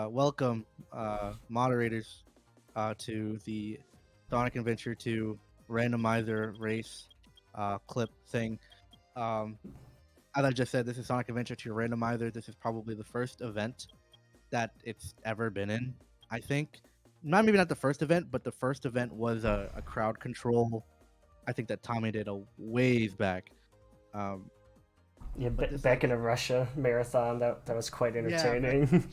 welcome, moderators, to the Sonic Adventure 2 randomizer race clip thing. Um, as I just said, this is Sonic Adventure 2 randomizer. This is probably the first event that it's ever been in, I think. Maybe not the first event, but the first event was a crowd control. I think that Tommy did a ways back. Um, Yeah, but this is, I back in a think, Russia marathon, that was quite yeah. entertaining.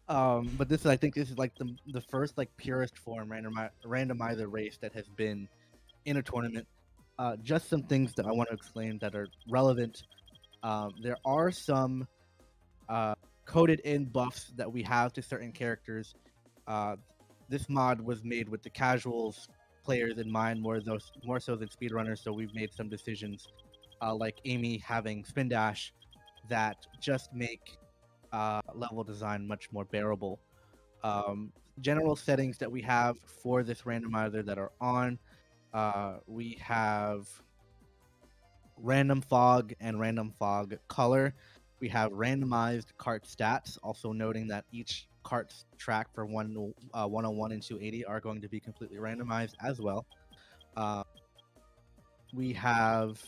But this is, I think, this is like the first like purest form randomizer race that has been in a tournament. Just some things that I want to explain that are relevant. There are some coded in buffs that we have to certain characters. Uh, this mod was made with the casuals players in mind more so than speedrunners. So we've made some decisions, like Amy having spin dash, that just make level design much more bearable. General settings that we have for this randomizer that are on, we have random fog and random fog color. We have randomized cart stats, also noting that each cart's track for 101 and 280 are going to be completely randomized as well. Uh, we have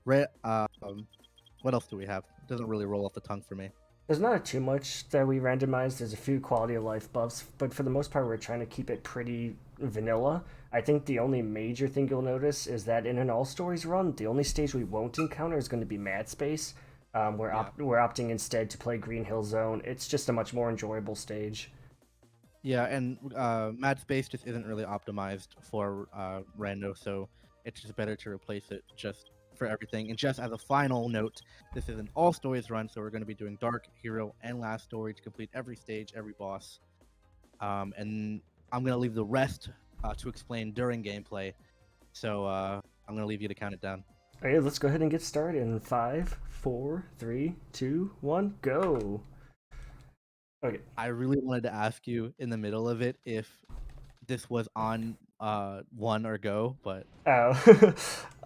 what else do we have? It doesn't really roll off the tongue for me. There's not too much that we randomized. There's a few quality of life buffs, but for the most part, we're trying to keep it pretty vanilla. I think the only major thing you'll notice is that in an all stories run, the only stage we won't encounter is going to be Mad Space. We're opting instead to play Green Hill Zone. It's just a much more enjoyable stage. Yeah, and Mad Space just isn't really optimized for Rando, so it's just better to replace it just for everything. And just as a final note, this is an all stories run, so we're going to be doing Dark, Hero, and Last Story to complete every stage, every boss. And I'm going to leave the rest to explain during gameplay. So I'm going to leave you to count it down. Okay, let's go ahead and get started in 5, 4, 3, 2, 1, go. Okay. I really wanted to ask you in the middle of it if this was on one or go, but Oh,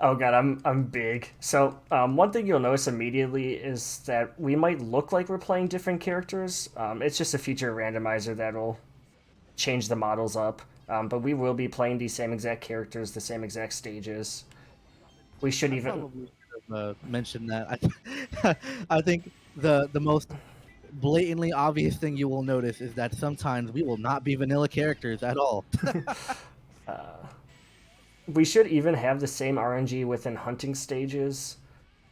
oh god, I'm big. So one thing you'll notice immediately is that we might look like we're playing different characters. It's just a feature randomizer that'll change the models up. But we will be playing the same exact characters, the same exact stages. We should I even. probably should have mentioned that. I think the most blatantly obvious thing you will notice is that sometimes we will not be vanilla characters at all. We should even have the same RNG within hunting stages.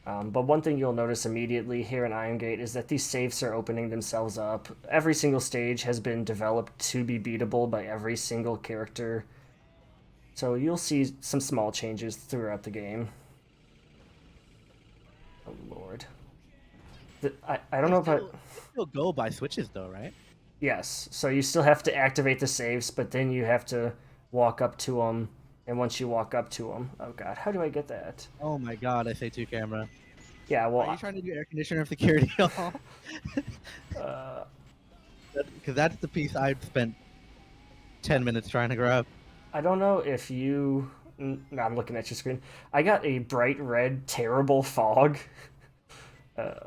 But one thing you'll notice immediately here in Iron Gate is that these safes are opening themselves up. Every single stage has been developed to be beatable by every single character. So you'll see some small changes throughout the game. Oh lord. I don't know if I... They still go by switches though, right? Yes, so you still have to activate the saves, but then you have to walk up to them. And once you walk up to them... Oh god, how do I get that? Oh my god, SA2 camera. Yeah, Are you well... trying to do air conditioner security hall? Because that's the piece I spent 10 minutes trying to grab. I don't know if you... No, I'm looking at your screen. I got a bright red, terrible fog.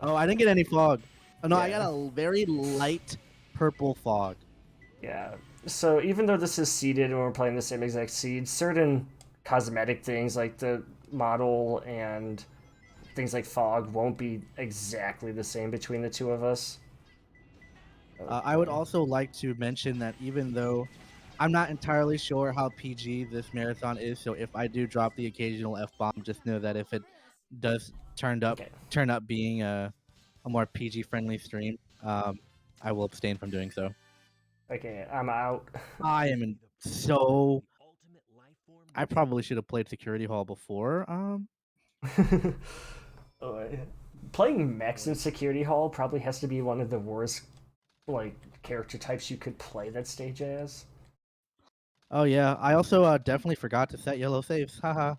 Oh, I didn't get any fog. Oh, no, I got Yeah. a very light purple fog. Yeah. So even though this is seeded and we're playing the same exact seed, certain cosmetic things like the model and things like fog won't be exactly the same between the two of us. I would Okay. also like to mention that even though I'm not entirely sure how PG this marathon is, so if I do drop the occasional F bomb, just know that if it does Okay. turn up being a more PG friendly stream, I will abstain from doing so. Okay, I'm out. I am in so. I probably should have played Security Hall before. Oh, playing Max in Security Hall probably has to be one of the worst like character types you could play that stage as. Oh yeah, I also definitely forgot to set yellow saves. Haha.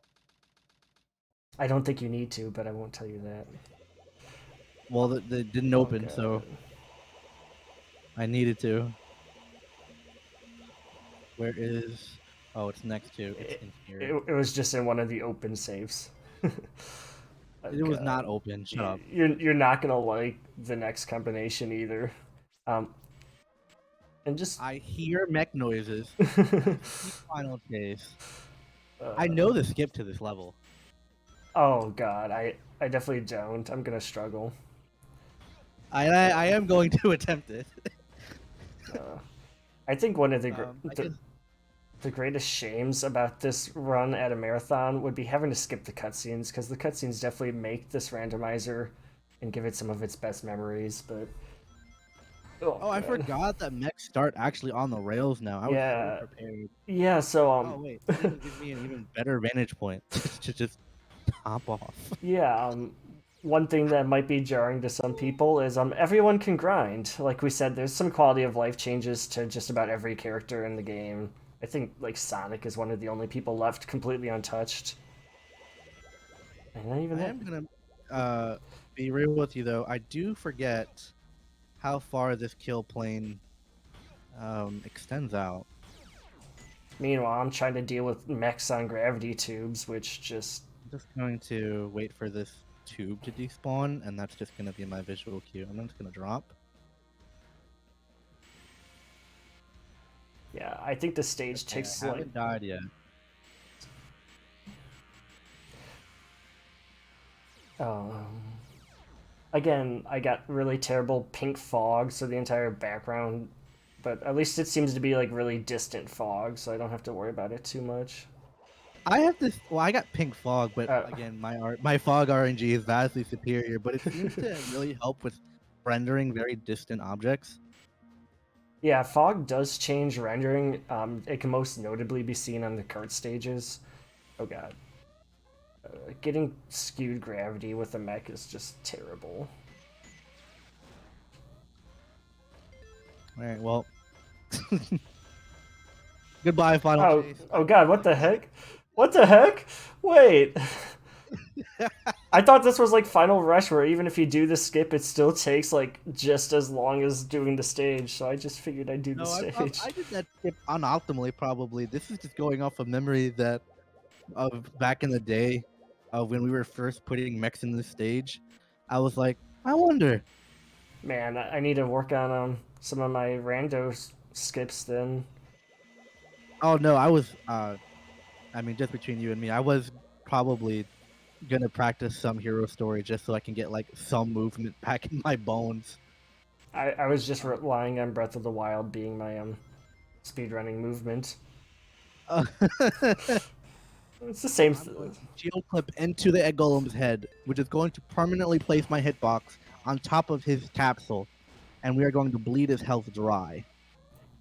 I don't think you need to, but I won't tell you that. Well, they didn't Oh open, so god. I needed to. Where is? Oh, it's next to. It's It, in here. it was just in one of the open saves. Oh It was god. not open. Shut up. You're not gonna like the next combination either. Um, and just I hear mech noises. I see Final Chase. I uh, know the skip to this level. oh god, I definitely don't. I'm gonna struggle. I am going to attempt it. Uh, I think one of I guess the greatest shames about this run at a marathon would be having to skip the cutscenes, because the cutscenes definitely make this randomizer and give it some of its best memories. But oh I god, forgot that mechs start actually on the rails now. I was so yeah, prepared. yeah. So Oh wait, that even gives me an even better vantage point to just top off. yeah, one thing that might be jarring to some people is everyone can grind. Like we said, there's some quality of life changes to just about every character in the game. I think like Sonic is one of the only people left completely untouched. And not even I that. am gonna be real with you though. I do forget how far this kill plane extends out. Meanwhile, I'm trying to deal with mechs on gravity tubes, which just I'm just going to wait for this tube to despawn, and that's just gonna be my visual cue. I'm just gonna drop. yeah, I think the stage Okay, takes I like haven't died yet. um again, I got really terrible pink fog, so the entire background, but at least it seems to be like really distant fog, so I don't have to worry about it too much. I have this. Well, I got pink fog, but Uh, again, my fog RNG is vastly superior. But it seems to really help with rendering very distant objects. yeah, fog does change rendering. It can most notably be seen on the kart stages. Oh god. Getting skewed gravity with a mech is just terrible. All right, well, goodbye, Final Oh, Chase. I oh will god, see what you the later. heck? What the heck? Wait. I thought this was like Final Rush, where even if you do the skip, it still takes like just as long as doing the stage. So I just figured I'd do the No, stage. I did that skip unoptimally. Probably this is just going off of memory that of back in the day, of when we were first putting mechs in the stage. I was like, I wonder. Man, I need to work on some of my rando skips then. Oh no, I was. I mean, just between you and me, I was probably gonna practice some hero story just so I can get like some movement back in my bones. I was just relying on Breath of the Wild being my speedrunning movement. Uh, It's the same. I'm going to shield clip into the egg golem's head, which is going to permanently place my hitbox on top of his capsule, and we are going to bleed his health dry.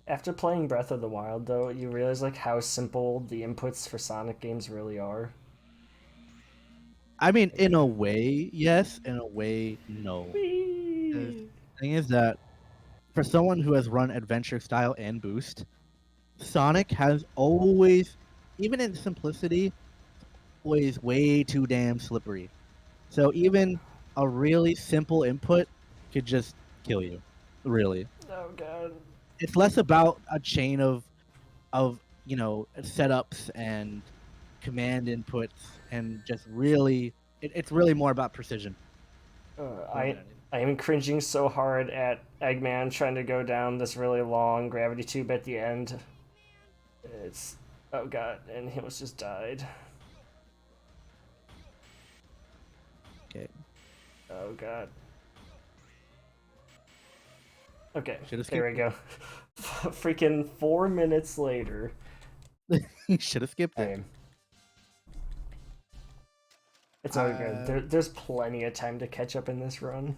After playing Breath of the Wild, though, you realize like how simple the inputs for Sonic games really are. I mean, in a way, yes. In a way, no. The Whee! thing is that for someone who has run adventure style and boost, Sonic has always, even in simplicity, always way too damn slippery. So even a really simple input could just kill you. Really. Oh god. It's less about a chain of setups and command inputs and just really it's really more about precision more than I anything. I am cringing so hard at Eggman trying to go down this really long gravity tube at the end. It's oh god, and he almost just died. Okay. Oh god. Okay, Should have there skipped we go. Freaking 4 minutes later. it. You should have skipped it. Hey, it's all good. There's plenty of time to catch up in this run.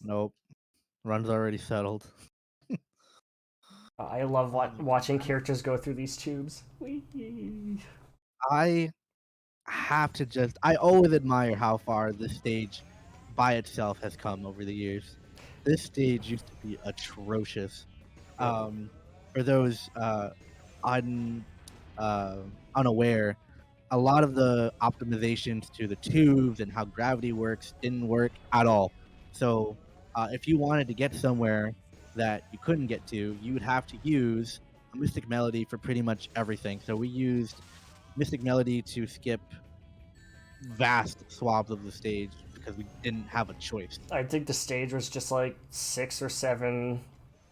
Nope. Run's already settled. I love Oh man. watching characters go through these tubes. Whee! I have to just I always admire how far this stage by itself has come over the years. This stage used to be atrocious. Um for those un unaware, a lot of the optimizations to the tubes and how gravity works didn't work at all. So if you wanted to get somewhere that you couldn't get to, you would have to use a Mystic Melody for pretty much everything. So we used Mystic Melody to skip vast swaths of the stage, because we didn't have a choice. I think the stage was just like 6 or 7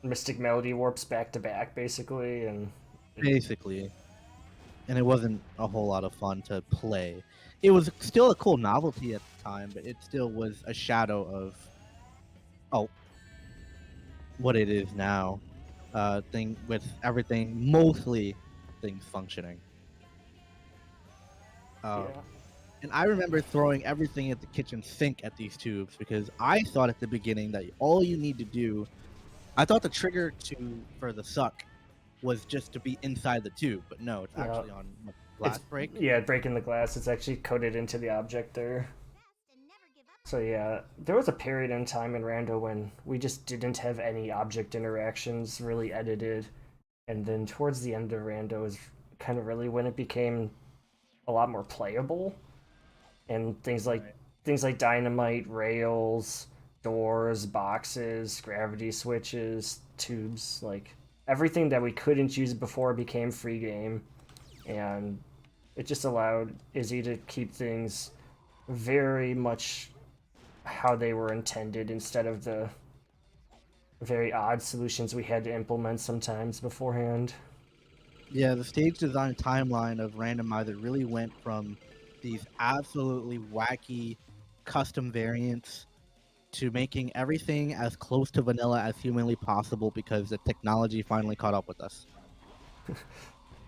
Mystic Melody warps back to back, basically, and Basically, and it wasn't a whole lot of fun to play. It was still a cool novelty at the time, but it still was a shadow of oh what it is now. Thing with everything, mostly things functioning. Um, yeah. and I remember throwing everything at the kitchen sink at these tubes because I thought at the beginning that all you need to do, I thought the trigger for the suck was just to be inside the tube, but no, it's Yeah, actually on it's glass break. breaking the glass. It's actually coded into the object there. So yeah, there was a period in time in Rando when we just didn't have any object interactions really edited, and then towards the end of Rando is kind of really when it became a lot more playable, and Right. things like dynamite, rails, doors, boxes, gravity switches, tubes, like everything that we couldn't use before became free game, and it just allowed Izzy to keep things very much how they were intended instead of the very odd solutions we had to implement sometimes beforehand. Yeah, the stage design timeline of Randomizer really went from these absolutely wacky custom variants to making everything as close to vanilla as humanly possible because the technology finally caught up with us.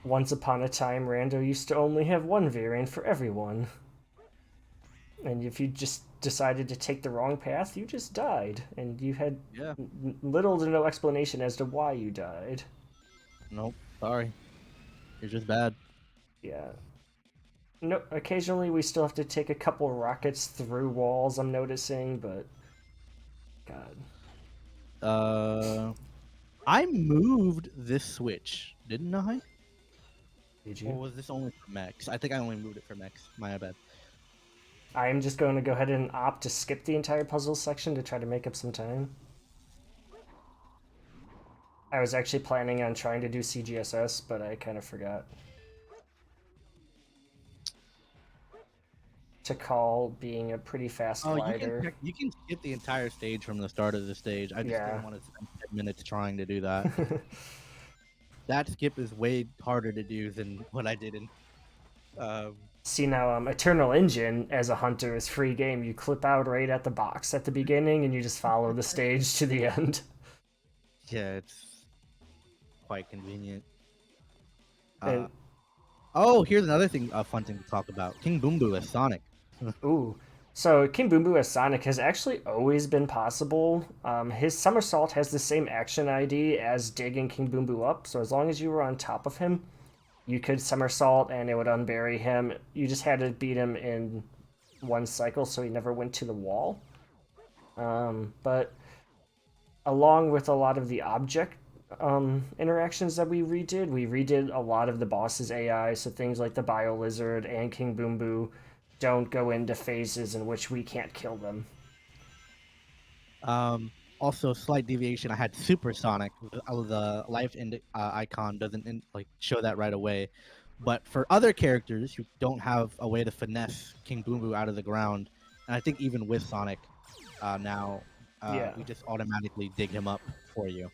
Once upon a time, Rando used to only have one variant for everyone. And if you just decided to take the wrong path, you just died. And you had Yeah. little to no explanation as to why you died. Nope. Sorry. You're just bad. Yeah. No, occasionally we still have to take a couple rockets through walls, I'm noticing, but God. Uh, I moved this switch, didn't I? Did Or you? was this only for mechs? I think I only moved it for mechs. My bad. I am just going to go ahead and opt to skip the entire puzzle section to try to make up some time. I was actually planning on trying to do CGSS, but I kind of forgot to call being a pretty fast Oh, glider. you can skip the entire stage from the start of the stage. I just Yeah. didn't want to spend 10 minutes trying to do that. That skip is way harder to do than what I did in. Um, See now, Eternal Engine as a hunter is free game. You clip out right at the box at the beginning, and you just follow the stage to the end. yeah, it's quite convenient. Uh, And oh, here's another thing, a fun thing to talk about. King Boom Boo as Sonic. ooh, so King Boom Boo as Sonic has actually always been possible. His somersault has the same action ID as digging King Boom Boo up. So as long as you were on top of him, you could somersault and it would unbury him. You just had to beat him in one cycle, so he never went to the wall. But along with a lot of the object interactions that we redid a lot of the boss's AI, so things like the Bio Lizard and King Boom Boo don't go into phases in which we can't kill them. Also, slight deviation. I had Supersonic. The life icon doesn't like show that right away. But for other characters who don't have a way to finesse King Boom Boo out of the ground, and I think even with Sonic, now Yeah. we just automatically dig him up for you,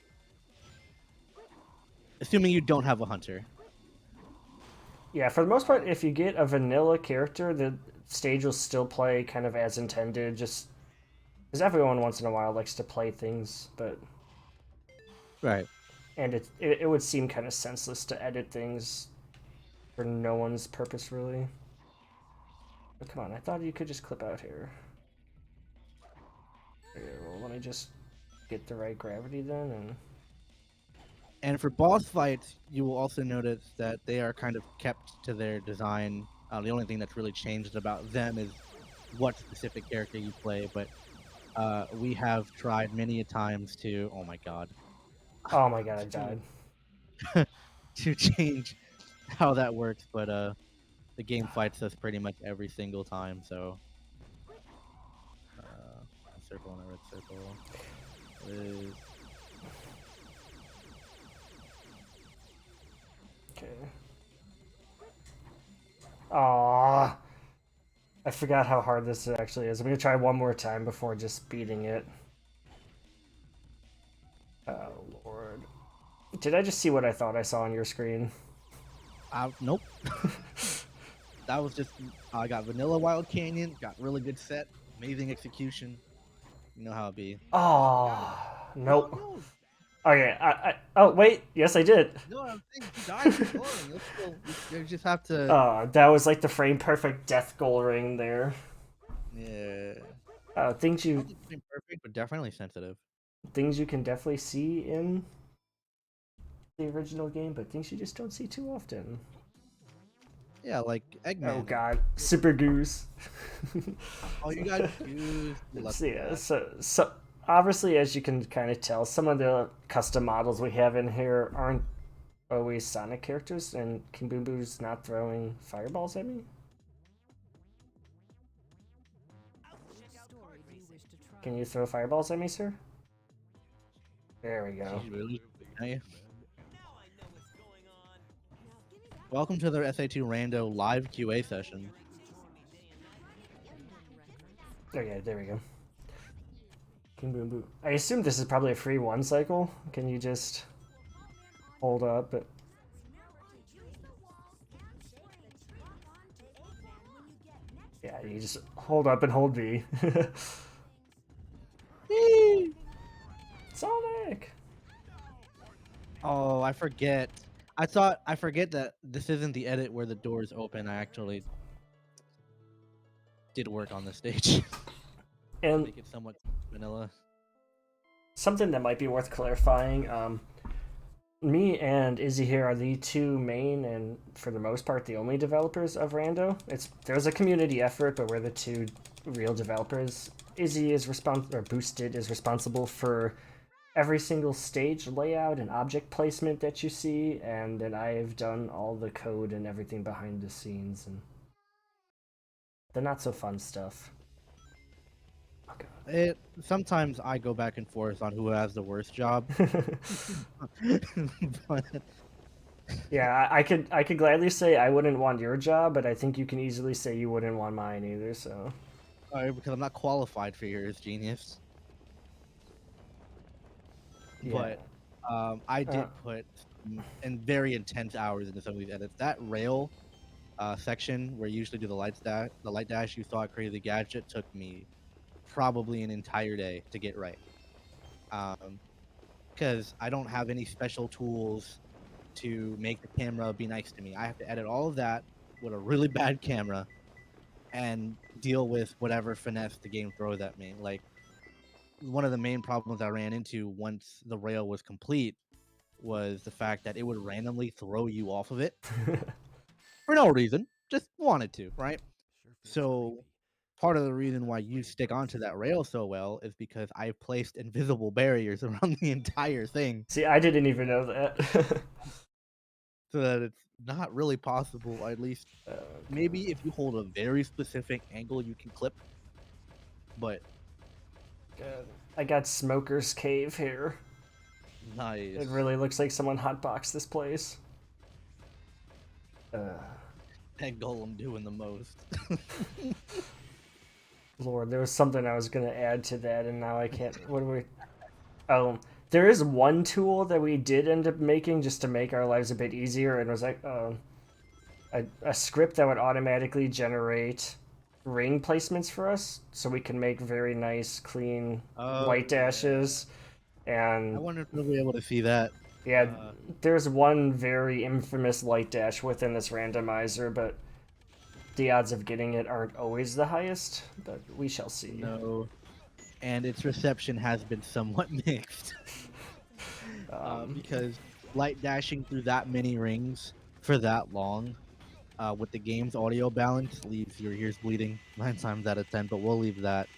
assuming you don't have a hunter. Yeah, for the most part, if you get a vanilla character, the stage will still play kind of as intended, just because everyone once in a while likes to play things, but Right. and it would seem kind of senseless to edit things for no one's purpose really. But come on, I thought you could just clip out here. Okay, well, let me just get the right gravity then, and And for boss fights, you will also notice that they are kind of kept to their design. The only thing that's really changed about them is what specific character you play. But we have tried many a times to, oh my god, oh my god, I to died. to change how that works. But the game fights us pretty much every single time. So a circle and a red circle is Okay. Aww. I forgot how hard this actually is. I'm gonna try one more time before just beating it. Oh lord. Did I just see what I thought I saw on your screen? Nope. That was just I got vanilla Wild Canyon, got really good set, amazing execution. You know how it be. Oh, you got it. Oh Oh nope. no, Okay. Oh wait. Yes, I did. no, I'm saying if you die from scoring, you'll still you just have to. That was like the frame perfect death goal ring there. Yeah, Things I you don't think it's perfect, but definitely sensitive. things you can definitely see in the original game, but things you just don't see too often. Yeah, like Oh Eggman. god, Super Goose. Oh, you got goose. So, Lucky yeah, that. so obviously, as you can kind of tell, some of the custom models we have in here aren't always Sonic characters, and King Boom Boo's not throwing fireballs at me. Can you throw fireballs at me, sir? There we go. She's really nice. Welcome to their SA2 Rando live QA session. Okay, there we go. King Boom Boo. I assume this is probably a free one cycle. Can you just hold up? But yeah, you just hold up and hold B. Sonic! Oh, I forget. I forget that this isn't the edit where the doors open. I actually did work on the stage. And Make it somewhat vanilla. something that might be worth clarifying, me and Izzy here are the two main and, for the most part, the only developers of Rando. There's a community effort, but we're the two real developers. Izzy is Boosted is responsible for every single stage layout and object placement that you see, and then I've done all the code and everything behind the scenes and the not so fun stuff. Sometimes I go back and forth on who has the worst job. But Yeah, I could gladly say I wouldn't want your job, but I think you can easily say you wouldn't want mine either. So because I'm not qualified for yours, genius. yeah, But I uh, did put in very intense hours into some of these edits. That rail section where you usually do the light dash you saw at Crazy Gadget took me probably an entire day to get right. Because I don't have any special tools to make the camera be nice to me. I have to edit all of that with a really bad camera and deal with whatever finesse the game throws at me. Like one of the main problems I ran into once the rail was complete was the fact that it would randomly throw you off of it for no reason, just wanted to, right? So part of the reason why you stick onto that rail so well is because I've placed invisible barriers around the entire thing see, I didn't even know that. so that it's not really possible, at least maybe if you hold a very specific angle you can clip, but I got Smoker's Cave here. nice. It really looks like someone hotboxed this place. That golem doing the most. Lord, there was something I was gonna add to that, and now I can't. What do we? Oh, there is one tool that we did end up making just to make our lives a bit easier, and it was like a script that would automatically generate ring placements for us, so we can make very nice, clean light dashes. And I wonder if we'll be able to see that. yeah, there's one very infamous light dash within this randomizer, but the odds of getting it aren't always the highest, but we shall see. No, and its reception has been somewhat mixed. Because light dashing through that many rings for that long with the game's audio balance leaves your ears bleeding 9 times out of 10, but we'll leave that.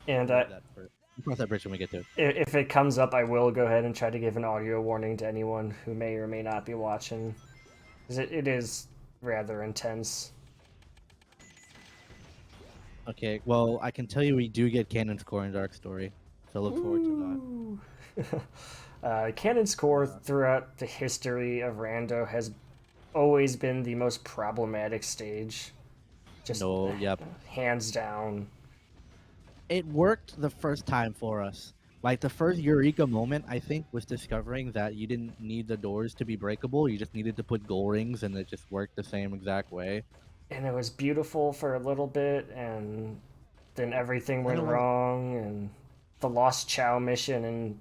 And We'll cross that bridge when we get to it. if it comes up, I will go ahead and try to give an audio warning to anyone who may or may not be watching, because it is rather intense. Okay, well, I can tell you we do get canon score in Dark Story, so look forward to that. Canon score throughout the history of Rando has always been the most problematic stage. Just No, yep. hands down. It worked the first time for us. Like the first Eureka moment, I think, was discovering that you didn't need the doors to be breakable. You just needed to put goal rings, and it just worked the same exact way. And it was beautiful for a little bit, and then everything Then went it was. wrong, and the Lost Chow mission and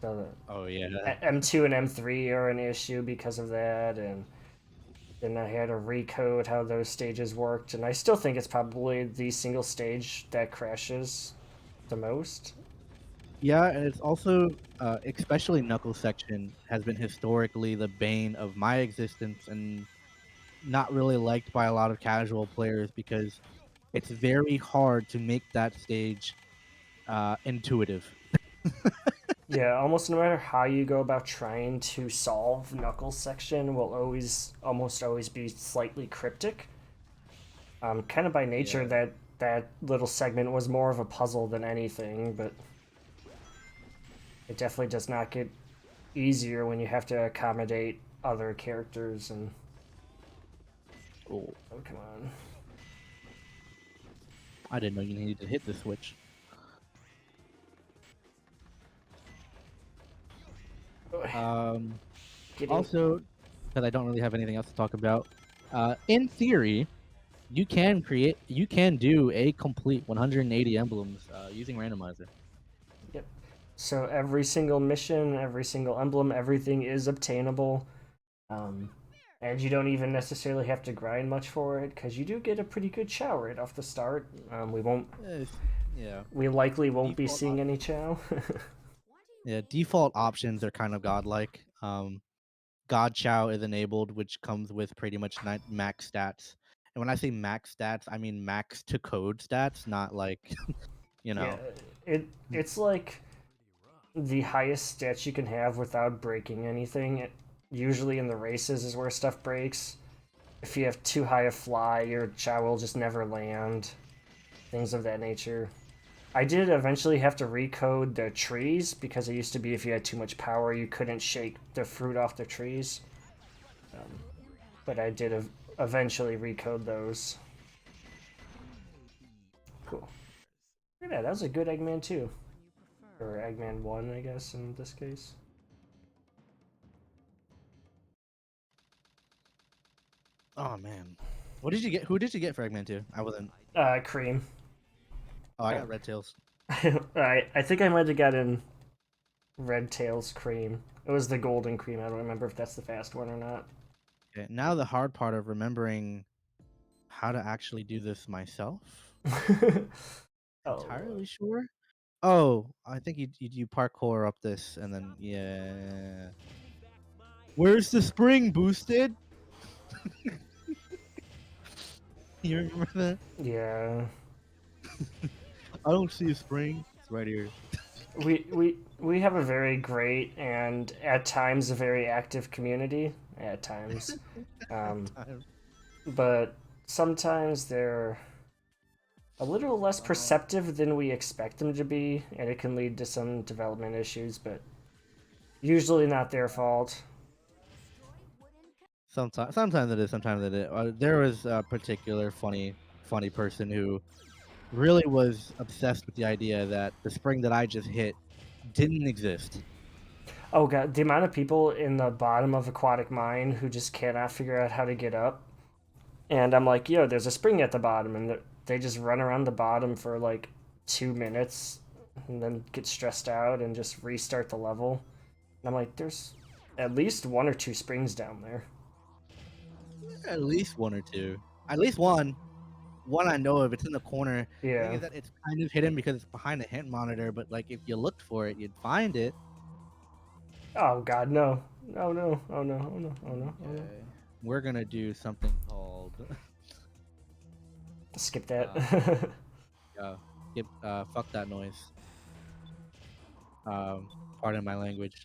the Oh yeah. M2 and M3 are an issue because of that, and then I had to recode how those stages worked, and I still think it's probably the single stage that crashes the most. Yeah, and it's also, especially knuckle section, has been historically the bane of my existence and not really liked by a lot of casual players because it's very hard to make that stage intuitive. Yeah, almost no matter how you go about trying to solve Knuckles section will almost always be slightly cryptic. Kind of by nature, Yeah. that little segment was more of a puzzle than anything, but it definitely does not get easier when you have to accommodate other characters and. Oh, Oh, come on. I didn't know you needed to hit the switch. Um, Getting. Also, because I don't really have anything else to talk about, in theory, you can do a complete 180 emblems using randomizer. Yep. So every single mission, every single emblem, everything is obtainable. Um, and you don't even necessarily have to grind much for it because you do get a pretty good chow right off the start. Yeah. We likely won't be Default seeing any chow. Yeah, default options are kind of godlike. God Chow is enabled, which comes with pretty much max stats. And when I say max stats, I mean max to code stats, not like, you Yeah, know. it's like the highest stats you can have without breaking anything. Usually in the races is where stuff breaks. If you have too high a fly, your chow will just never land. Things of that nature. I did eventually have to recode the trees because it used to be if you had too much power, you couldn't shake the fruit off the trees. Um, but I did eventually recode those. Cool. Look at that. That was a good Eggman 2. Or Eggman 1, I guess, in this case. Oh man, what did you get? Who did you get for Eggman 2? I wasn't. Cream. Oh, I got Red Tails. I think I might have gotten Red Tails Cream. It was the golden cream. I don't remember if that's the fast one or not. Okay, now the hard part of remembering how to actually do this myself. Oh, Entirely sure. Oh, I think you parkour up this and then yeah. Where's the spring boosted? You remember that? yeah. I don't see a spring. It's right here. We have a very great and at times a very active community. At times, um, Time. but sometimes they're a little less Uh, perceptive than we expect them to be, and it can lead to some development issues. But usually not their fault. sometimes it is. Sometimes it is. There was a particular funny person who really was obsessed with the idea that the spring that I just hit didn't exist. Oh god, the amount of people in the bottom of Aquatic Mine who just cannot figure out how to get up. And I'm like, yo, there's a spring at the bottom, and they just run around the bottom for like 2 minutes, and then get stressed out and just restart the level. And I'm like, there's at least one or two springs down there. At least one or two. At least one. One I know of. It's in the corner. The thing Yeah. is that it's kind of hidden because it's behind a hint monitor. But like, if you looked for it, you'd find it. Oh god, no. Oh no. Oh no. Oh no. Oh no. Oh no. Okay. We're gonna do something called Skip that. uh, fuck that noise. Um, Pardon my language.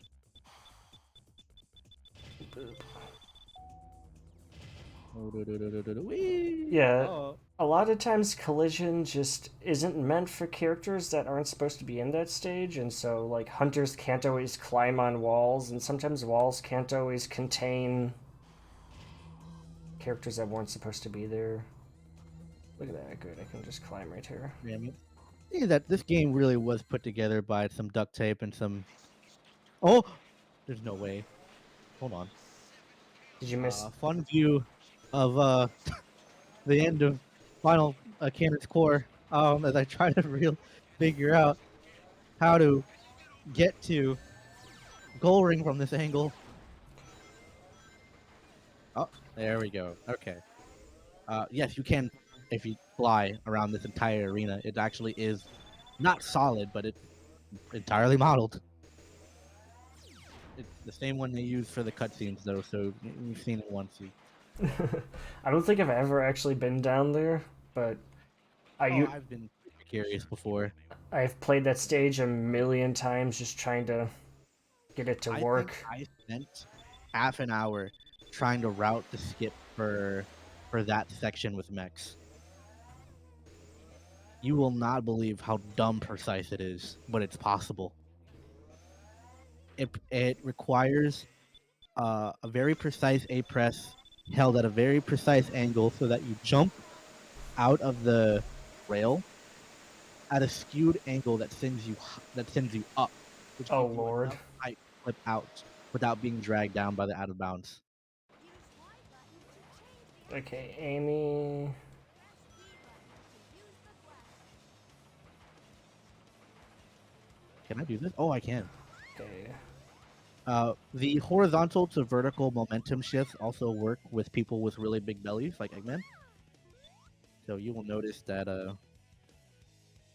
Whee! Yeah, Oh, a lot of times collision just isn't meant for characters that aren't supposed to be in that stage, and so like hunters can't always climb on walls, and sometimes walls can't always contain characters that weren't supposed to be there. Look at that, good, I can just climb right here. Yeah, yeah, that this game really was put together by some duct tape and some. Oh, there's no way. Hold on. Did you miss? Fun view of the end of final Cannon's Core. As I try to figure out how to get to goal ring from this angle. Oh, there we go. Okay. Yes, you can if you fly around this entire arena. It actually is not solid, but it's entirely modeled. It's the same one they use for the cutscenes, though, so you've seen it once. I don't think I've ever actually been down there, but I've been curious before. I've played that stage a million times just trying to get it to work. I spent half an hour trying to route the skip for that section with mechs. You will not believe how dumb precise it is, but it's possible. It requires a very precise A press held at a very precise angle so that you jump out of the rail at a skewed angle that sends you up, which Oh gives you lord. enough height to flip out without being dragged down by the out of bounds. Okay, Amy. Can I do this? Oh, I can. Okay. The horizontal to vertical momentum shifts also work with people with really big bellies, like Eggman. So you will notice that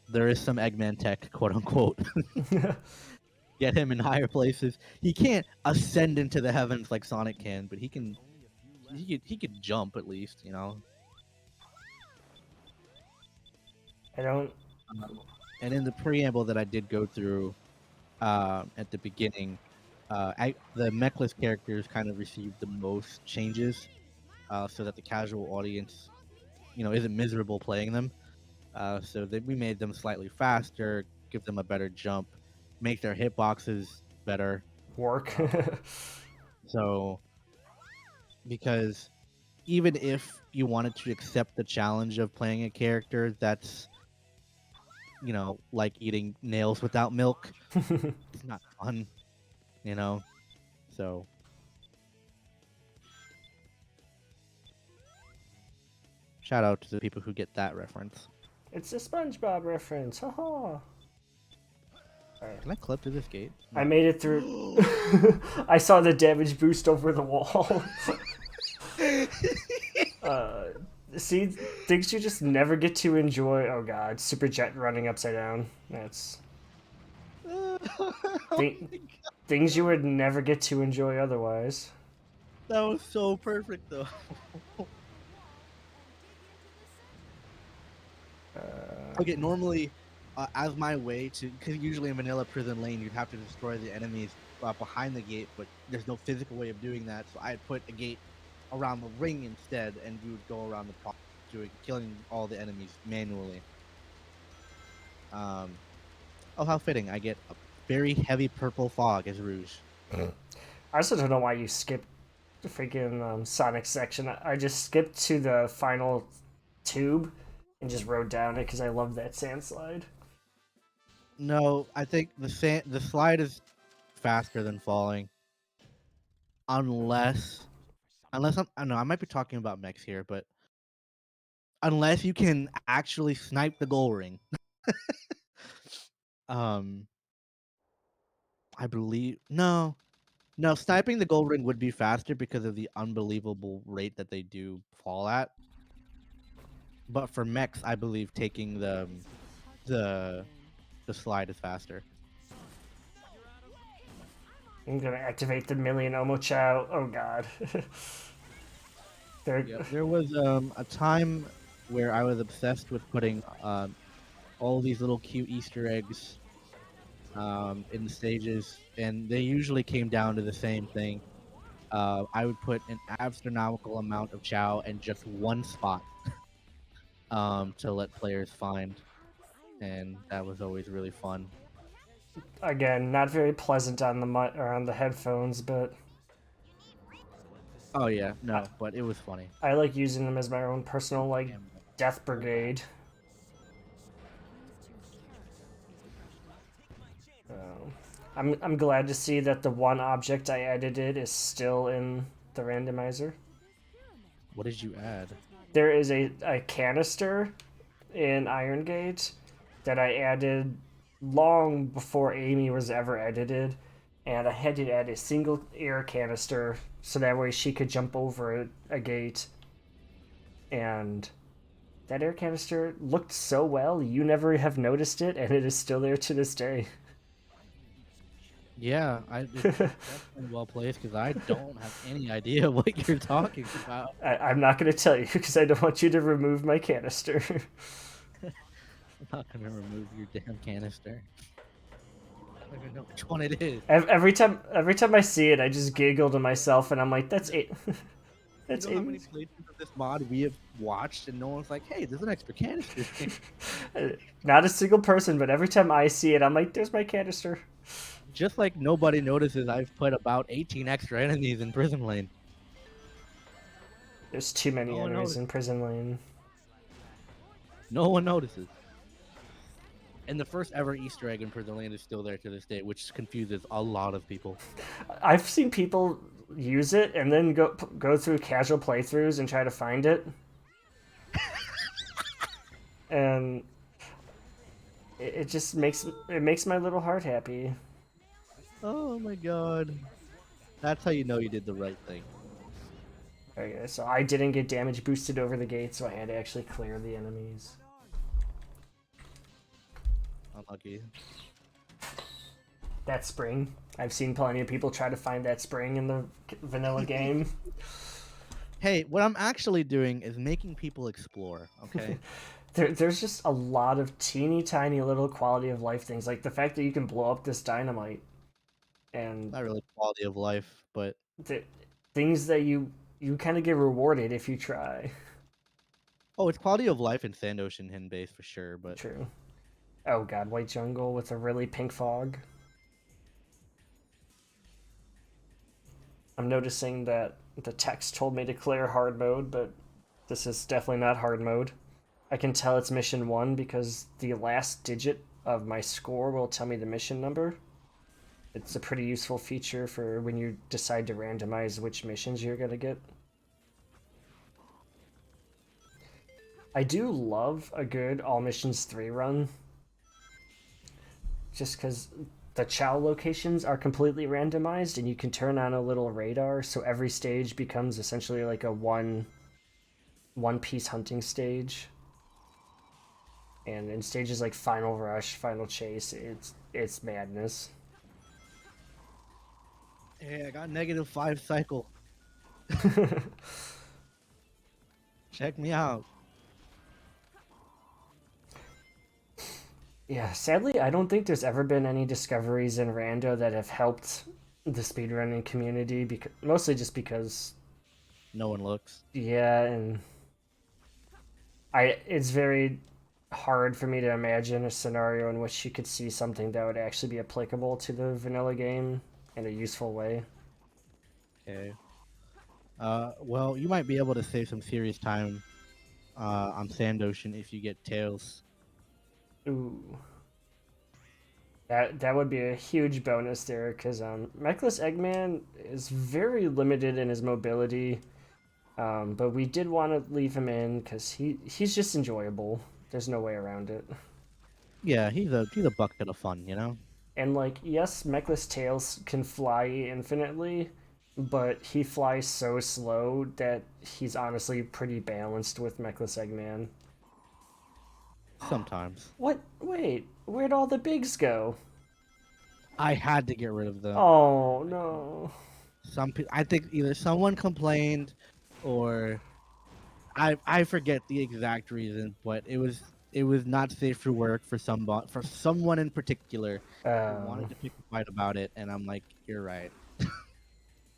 there is some Eggman tech, quote unquote. Get him in higher places. He can't ascend into the heavens like Sonic can, but he can jump at least, you know. I don't. And in the preamble that I did go through at the beginning, the mechless characters kind of received the most changes, so that the casual audience, you know, isn't miserable playing them. So that we made them slightly faster, give them a better jump, make their hitboxes better. Work. So, because even if you wanted to accept the challenge of playing a character that's, you know, like eating nails without milk, it's not fun, you know. So, shout out to the people who get that reference. It's a SpongeBob reference. Haha. Can I clip to this gate? I made it through. I saw the damage boost over the wall. See, things you just never get to enjoy. Oh god, Super Jet running upside down. That's things you would never get to enjoy otherwise. That was so perfect, though. Okay, normally, as my way to, because usually in vanilla prison lane, you'd have to destroy the enemies behind the gate, but there's no physical way of doing that, so I had put a gate around the ring instead, and you would go around the top, killing all the enemies manually. Oh, how fitting! I get a very heavy purple fog as Rouge. I also don't know why you skipped the freaking Sonic section. I just skipped to the final tube and just rode down it because I love that sand slide. No, I think the slide is faster than falling, unless I don't know, I might be talking about mechs here, but unless you can actually snipe the goal ring. I believe no, sniping the gold ring would be faster because of the unbelievable rate that they do fall at. But for mechs, I believe taking the slide is faster. I'm gonna activate the million Omochao. Oh god. There was a time where I was obsessed with putting all these little cute Easter eggs in the stages, and they usually came down to the same thing. I would put an astronomical amount of chow in just one spot to let players find, and that was always really fun. Again, not very pleasant on the or on the headphones, but Oh yeah, I, no, but it was funny. I like using them as my own personal like Damn, death so bad. brigade. Um, I'm glad to see that the one object I edited is still in the randomizer. What did you add? There is a canister in Iron Gate that I added long before Amy was ever edited, and I had to add a single air canister so that way she could jump over a gate. And that air canister looked so well, you never have noticed it, and it is still there to this day. Yeah, it's definitely well placed because I don't have any idea what you're talking about. I'm not going to tell you because I don't want you to remove my canister. I'm not gonna remove your damn canister. I don't even know which one it is. every time I see it, I just giggle to myself, and I'm like, "That's You it. That's know how many Amy's." playthroughs of this mod we have watched and no one's like, hey, there's an extra canister thing. Not a single person, but every time I see it, I'm like, "There's my canister." Just like nobody notices I've put about 18 extra enemies in Prison Lane. There's too No many one enemies notices. in Prison Lane. No one notices. And the first ever Easter egg in Prison Lane is still there to this day, which confuses a lot of people. I've seen people use it and then go through casual playthroughs and try to find it, and it just makes my little heart happy. Oh my god. That's how you know you did the right thing. Okay, so I didn't get damage boosted over the gate, so I had to actually clear the enemies. Unlucky. That spring. I've seen plenty of people try to find that spring in the vanilla game. Hey, what I'm actually doing is making people explore, okay? There's just a lot of teeny tiny little quality of life things, like the fact that you can blow up this dynamite, and Not really quality of life, but the things that you kind of get rewarded if you try. oh, it's quality of life in Sand Ocean Hidden Base for sure, but True. Oh god, white jungle with a really pink fog. I'm noticing that the text told me to clear hard mode, but this is definitely not hard mode. I can tell it's mission 1 because the last digit of my score will tell me the mission number. It's a pretty useful feature for when you decide to randomize which missions you're going to get. I do love a good all missions 3 run, just because the Chow locations are completely randomized and you can turn on a little radar, so every stage becomes essentially like a one piece hunting stage. And in stages like Final Rush, Final Chase, it's madness. hey, I got -5 cycle. Check me out. Yeah, sadly, I don't think there's ever been any discoveries in Rando that have helped the speedrunning community, because mostly just because, No one looks. yeah, and it's very hard for me to imagine a scenario in which you could see something that would actually be applicable to the vanilla game in a useful way. Okay. Well, you might be able to save some serious time on Sand Ocean if you get Tails. Ooh. That would be a huge bonus there, because Mechless Eggman is very limited in his mobility, but we did want to leave him in because he's just enjoyable. There's no way around it. Yeah, he's a bucket of fun, you know? And like, yes, Mechless Tails can fly infinitely, but he flies so slow that he's honestly pretty balanced with Mechless Eggman. Sometimes. What? Wait, where'd all the bigs go? I had to get rid of them. Oh no. Some people, I think either someone complained or I forget the exact reason, but it was not safe for work for someone in particular who Um, wanted to pick a fight about it, and I'm like, you're right.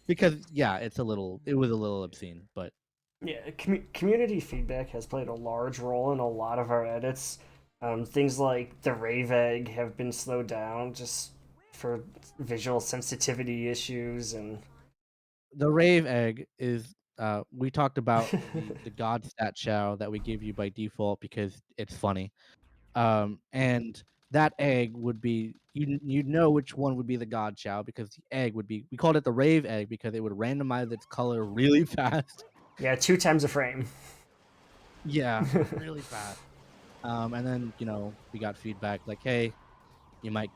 Because yeah, it was a little obscene, but yeah, community feedback has played a large role in a lot of our edits. Things like the rave egg have been slowed down just for visual sensitivity issues, and the rave egg is we talked about the god stat chow that we give you by default because it's funny. And that egg would be you'd know which one would be the god chow because the egg would be we called it the rave egg because it would randomize its color really fast. Yeah, 2 times a frame. Yeah, really fast. And then, we got feedback like, "Hey, you might,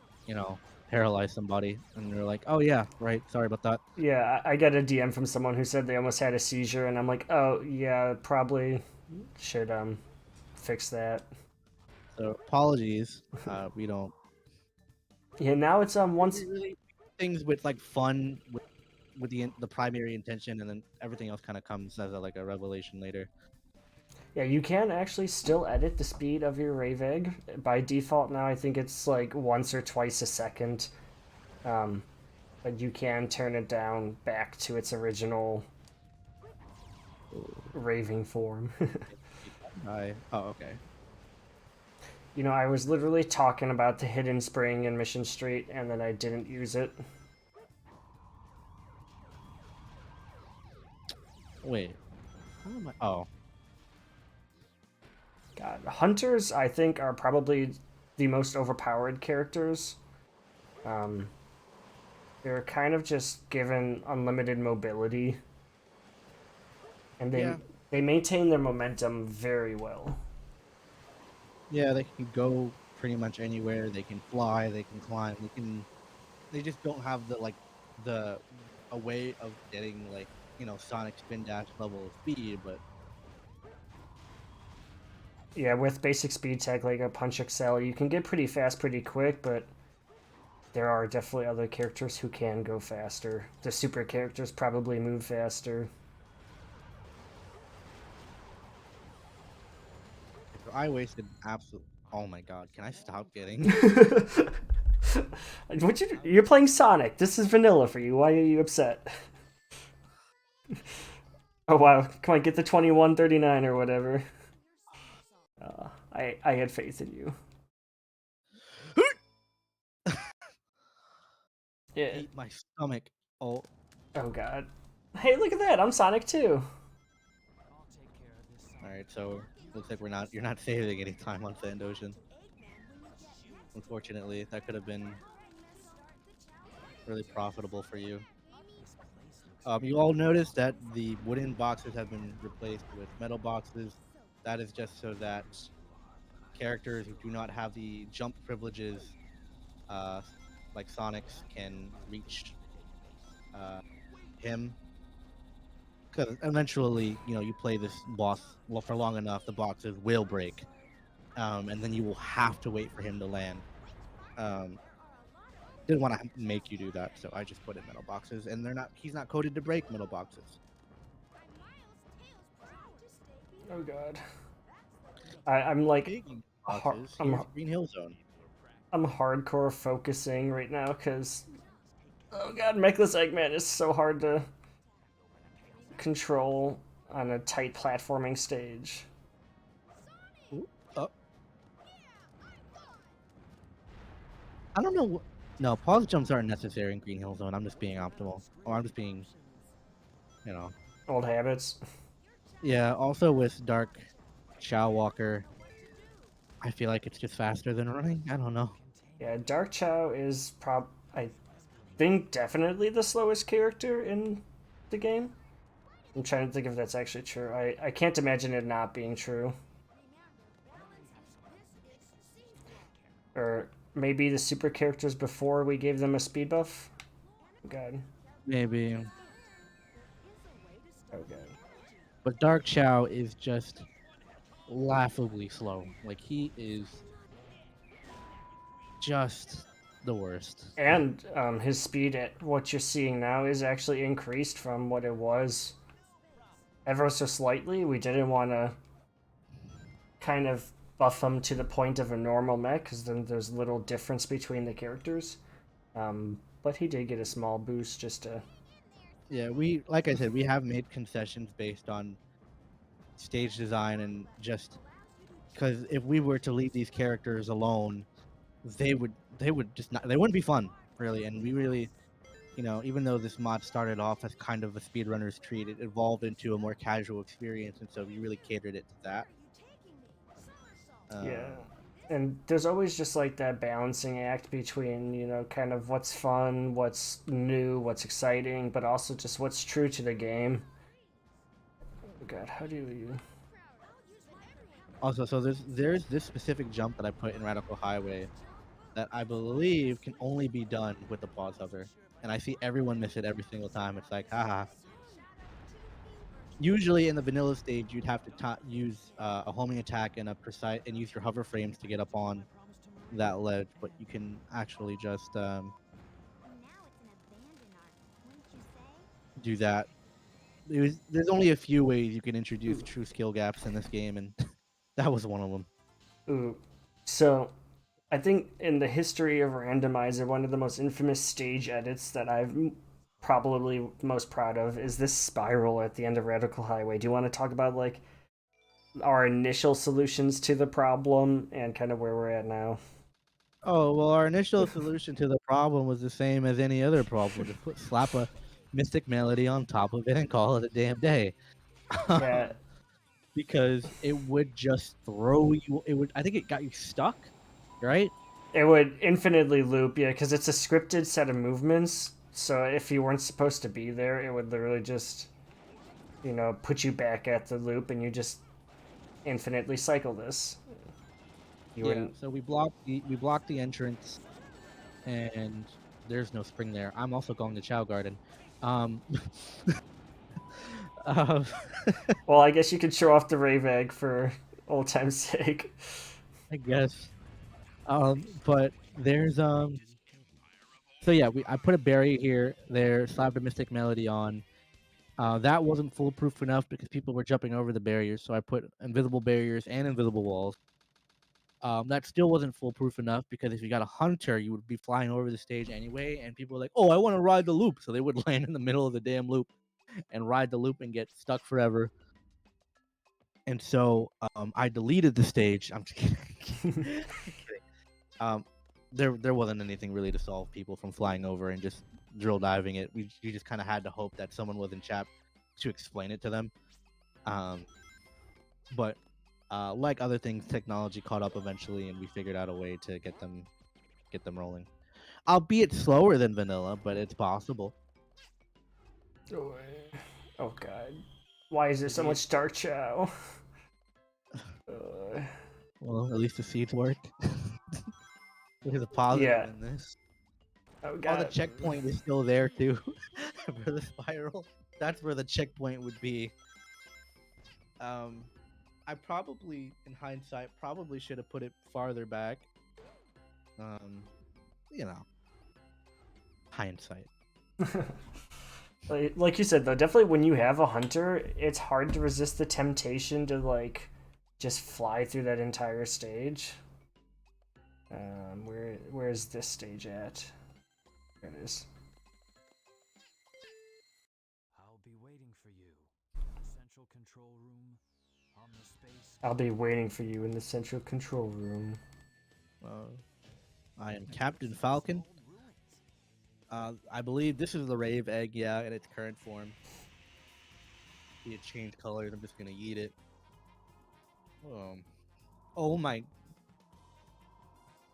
paralyze somebody." And they're like, "Oh yeah, right. Sorry about that." Yeah, I got a DM from someone who said they almost had a seizure, and I'm like, oh yeah, probably should fix that. So apologies. We don't Yeah, now it's once. we really things with like fun with the primary intention, and then everything else kind of comes as like a revelation later. Yeah, you can actually still edit the speed of your rave egg by default. Now I think it's like once or twice a second, um, but you can turn it down back to its original raving form. Oh, okay. You know, I was literally talking about the hidden spring in Mission Street, and then I didn't use it. Wait. How am I? Oh, God, hunters I think are probably the most overpowered characters. Um, they're kind of just given unlimited mobility, and they yeah. they maintain their momentum very well. Yeah, they can go pretty much anywhere. They can fly. They can climb. They can. They just don't have the a way of getting like Sonic Spin Dash level of speed, but Yeah, with basic speed tech like a Punch Excel, you can get pretty fast pretty quick, but there are definitely other characters who can go faster. The super characters probably move faster. I wasted absolute. Oh my god! Can I stop getting? You're playing Sonic. This is vanilla for you. Why are you upset? Oh wow! Come on, get the 2139 or whatever. I had faith in you. Yeah. Hate my stomach. Oh, Oh god. Hey, look at that! I'm Sonic too. all right. So looks like you're not saving any time on Sand Ocean. Unfortunately, that could have been really profitable for you. You all noticed that the wooden boxes have been replaced with metal boxes. That is just so that characters who do not have the jump privileges, uh, like Sonic's, can reach uh, him. Because eventually, you play this boss for long enough, the boxes will break, and then you will have to wait for him to land. Um, didn't want to make you do that, so I just put in metal boxes, and he's not coded to break metal boxes. Oh god. I'm like, Speaking of boxes, here's Green Hill Zone. I'm hardcore focusing right now because, oh god, Mechless Eggman is so hard to control on a tight platforming stage. Ooh, oh. I don't know. No, pause jumps aren't necessary in Green Hill Zone. I'm just being optimal. Or I'm just being, you know. Old habits. Yeah, also with Dark Chow Walker, I feel like it's just faster than running. I don't know. Yeah, Dark Chow is I think definitely the slowest character in the game. I'm trying to think if that's actually true. I can't imagine it not being true. Or maybe the super characters before we gave them a speed buff? God. Maybe. Oh god. But Dark Chow is just laughably slow. Like, he is just the worst. And his speed at what you're seeing now is actually increased from what it was ever so slightly. We didn't want to kind of buff him to the point of a normal mech because then there's little difference between the characters. But he did get a small boost just to. Yeah, like I said, we have made concessions based on stage design and just because if we were to leave these characters alone, they would just not they wouldn't be fun really, and we really even though this mod started off as kind of a speedrunner's treat, it evolved into a more casual experience, and so we really catered it to that. Yeah. Um, And there's always just like that balancing act between, kind of what's fun, what's new, what's exciting, but also just what's true to the game. Oh god, how do you. Also, so there's this specific jump that I put in Radical Highway that I believe can only be done with the pause hover, and I see everyone miss it every single time. It's like, haha. Usually in the vanilla stage, you'd have to use a homing attack and a precise and use your hover frames to get up on that ledge, but you can actually just do that. There's only a few ways you can introduce Ooh. true skill gaps in this game, and that was one of them. Ooh. So, I think in the history of Randomizer, one of the most infamous stage edits that I've probably most proud of is this spiral at the end of Radical Highway. Do you want to talk about like our initial solutions to the problem and kind of where we're at now? Oh, well, our initial solution to the problem was the same as any other problem. Just slap a Mystic Melody on top of it and call it a damn day. Yeah, Because it would just throw you. I think it got you stuck, right? it would infinitely loop, yeah, because it's a scripted set of movements. So if you weren't supposed to be there, it would literally just, put you back at the loop and you just infinitely cycle this. You Yeah. wouldn't. So we blocked the entrance, and there's no spring there. I'm also going to Chow Garden. Um, uh, Well, I guess you could show off the Rave Egg for old time's sake. I guess. But there's So yeah, I put a barrier here. There, slapped a Mystic Melody on. That wasn't foolproof enough because people were jumping over the barriers, so I put invisible barriers and invisible walls. That still wasn't foolproof enough because if you got a hunter, you would be flying over the stage anyway, and people were like, "Oh, I want to ride the loop," so they would land in the middle of the damn loop and ride the loop and get stuck forever. And so I deleted the stage. I'm just kidding. Kidding. Um, there wasn't anything really to solve people from flying over and just drill diving it. You just kind of had to hope that someone was in chat to explain it to them. But like other things, technology caught up eventually, and we figured out a way to get them rolling. Albeit slower than vanilla, but it's possible. Oh god. Why is there so Maybe much Dark Chow? Uh, well, at least the seeds worked. There's a positive yeah. in this. Oh Oh, the god. checkpoint is still there too for the spiral. That's where the checkpoint would be. Um, I probably, in hindsight, probably should have put it farther back. Um, you know, hindsight. Like you said though, definitely when you have a hunter, it's hard to resist the temptation to like just fly through that entire stage. Where's this stage at? There it is. I'll be waiting for you. Central control room on the space. I'll be waiting for you in the central control room. I am Captain Falcon. I believe this is the Rave Egg, yeah, in its current form. See it change colors. I'm just gonna eat it. Oh my!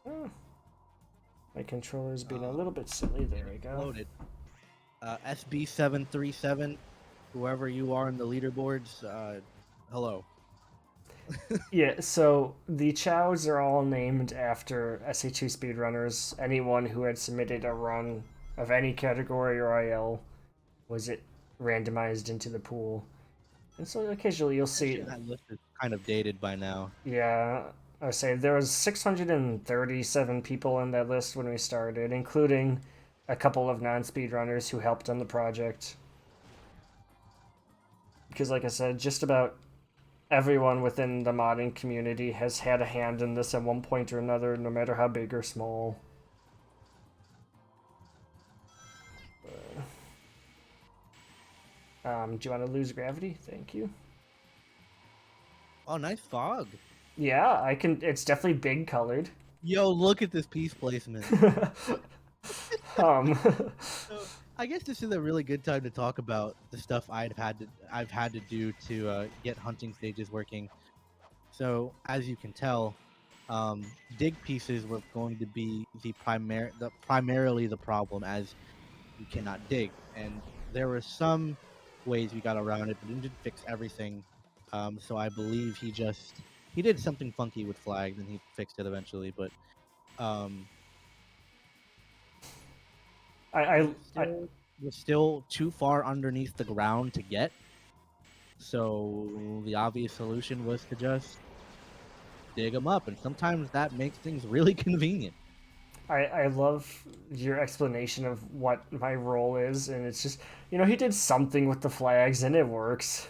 Oh. My controller's being a little bit silly. There we go. Loaded. SB737. Whoever you are in the leaderboards, hello. Yeah, so the Chows are all named after SA2 speedrunners. Anyone who had submitted a run of any category or IL was it randomized into the pool. And so occasionally you'll see. That list is kind of dated by now. Yeah, I say there was 637 people in that list when we started, including a couple of non-speedrunners who helped on the project. Because, like I said, just about everyone within the modding community has had a hand in this at one point or another, no matter how big or small. Do you want to lose gravity? Thank you. Oh, nice fog. Yeah, I can. It's definitely big colored. Yo, look at this piece placement. um, I guess this is a really good time to talk about the stuff I've had to do to get hunting stages working. So as you can tell, dig pieces were going to be primarily the problem, as you cannot dig, and there were some ways we got around it, but it didn't fix everything. So I believe he did something funky with flags, and he fixed it eventually. But um, I, we I we're still too far underneath the ground to get. So the obvious solution was to just dig them up, and sometimes that makes things really convenient. I love your explanation of what my role is, and it's just, he did something with the flags, and it works.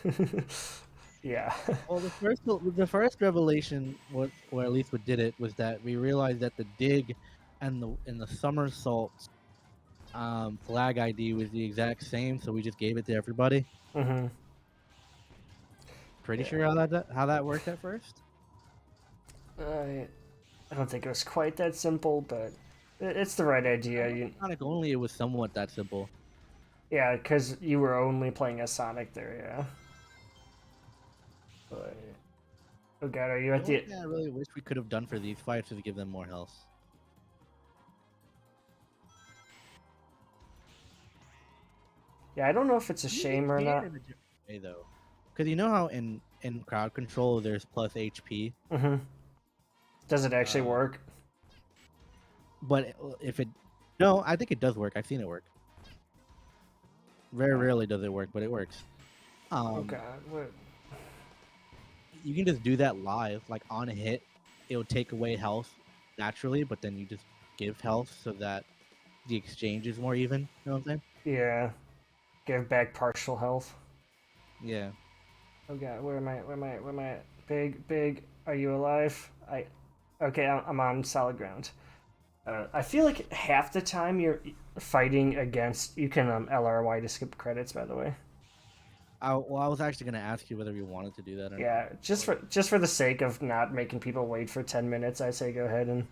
Yeah. Well, the first revelation, or at least what did it, was that we realized that the dig and the somersault flag ID was the exact same, so we just gave it to everybody. Hmm. Pretty Yeah. sure how that worked at first. I don't think it was quite that simple, but it's the right idea. Sonic only, it was somewhat that simple. Yeah, because you were only playing as Sonic there, yeah. But, oh god, are you The at only the? thing I really wish we could have done for these fights is give them more health. Yeah, I don't know if it's a You shame or can not. in a different way though, because you know how in crowd control there's plus HP. Hmm. Does it actually Uh, work? but if it, no, I think it does work. I've seen it work. Very rarely does it work, but it works. Oh Um, god, what? you can just do that live, like on a hit. It'll take away health naturally, but then you just give health so that the exchange is more even. You know what I'm saying? Yeah, give back partial health. Yeah. Oh god, where am I? Where am I? Where am I? Big, are you alive? Okay, I'm on solid ground. I feel like half the time you're fighting against. You can LRY to skip credits, by the way. I was actually gonna ask you whether you wanted to do that or not. Yeah, just for the sake of not making people wait for 10 minutes, I say go ahead and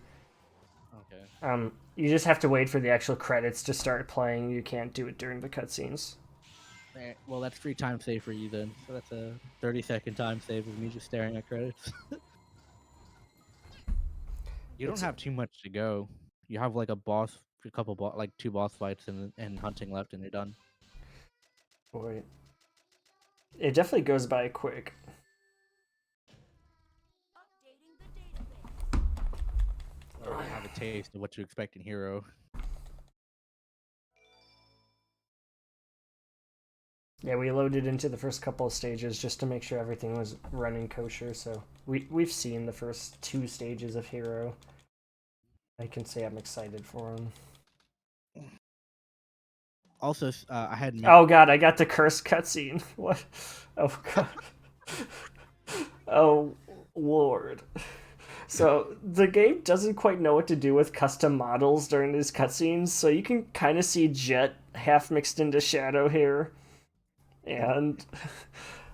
Okay. you just have to wait for the actual credits to start playing. You can't do it during the cutscenes. Well, that's free time save for you then. So that's a 30-second time save of me just staring at credits. You don't It's have too much to go. You have like like two boss fights and hunting left, and you're done. boy, it definitely goes by quick. You already have a taste of what to expect in Hero. Yeah, we loaded into the first couple of stages just to make sure everything was running kosher. So we've seen the first 2 stages of Hero. I can say I'm excited for them. Also, I had Oh god, I got the cursed cutscene. What? Oh god. Oh lord. So the game doesn't quite know what to do with custom models during these cutscenes, so you can kind of see Jet half mixed into Shadow here, and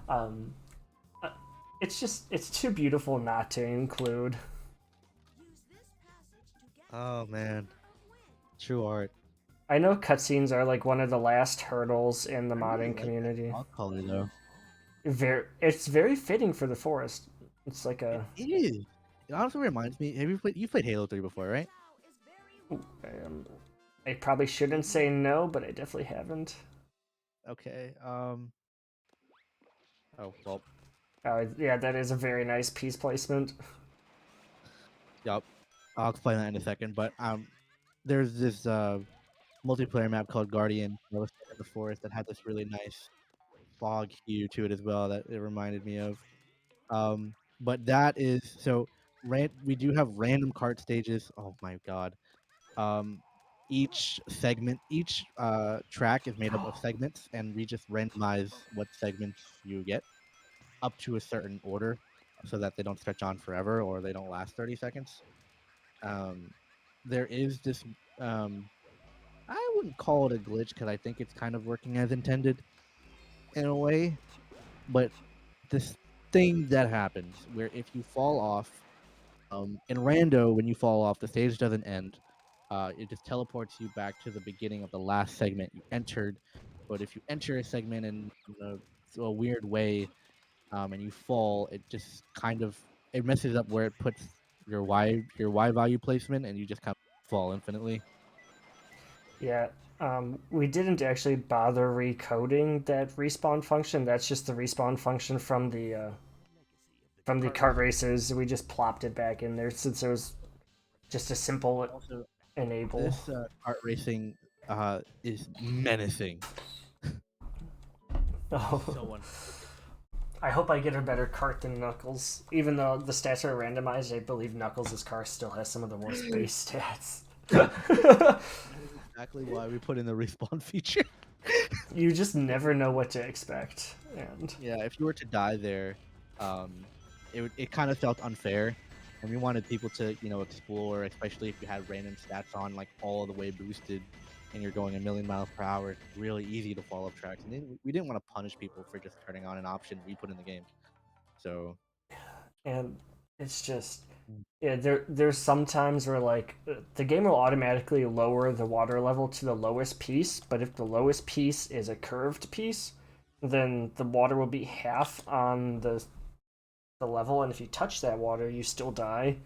um, it's too beautiful not to include. Oh man, true art. I know cutscenes are like one of the last hurdles in the I really modding like that community. dog color though. It's very fitting for the forest. It's like It a. is. It honestly reminds me. Have you played Halo 3 before, right? I probably shouldn't say no, but I definitely haven't. Okay. Oh well. Yeah, that is a very nice piece placement. Yup. I'll explain that in a second. But there's this multiplayer map called Guardian that was set in the forest that had this really nice fog hue to it as well that it reminded me of. But that is so. We do have random cart stages. Oh my god. Um, each track is made up of segments, and we just randomize what segments you get up to a certain order, so that they don't stretch on forever or they don't last 30 seconds. Um, there is this. Um, I wouldn't call it a glitch because I think it's kind of working as intended in a way, but this thing that happens where if you fall off, in Rando, when you fall off, the stage doesn't end. it just teleports you back to the beginning of the last segment you entered. But if you enter a segment a weird way, and you fall, it just kind of it messes up where it puts your Y value placement, and you just kind of fall infinitely. Yeah, we didn't actually bother recoding that respawn function. That's just the respawn function from the kart races. We just plopped it back in there since it was just a simple Also, enable. this kart racing is menacing. Oh. So I hope I get a better cart than Knuckles. Even though the stats are randomized, I believe Knuckles' car still has some of the worst base stats. exactly why we put in the respawn feature. You just never know what to expect. And Yeah, if you were to die there, it kind of felt unfair, and we wanted people to explore, especially if you had random stats on like all the way boosted, and you're going a million miles per hour. It's really easy to fall off tracks, and we didn't want to punish people for just turning on an option we put in the game. So and it's just yeah, there's some times where like the game will automatically lower the water level to the lowest piece, but if the lowest piece is a curved piece, then the water will be half on the level, and if you touch that water, you still die,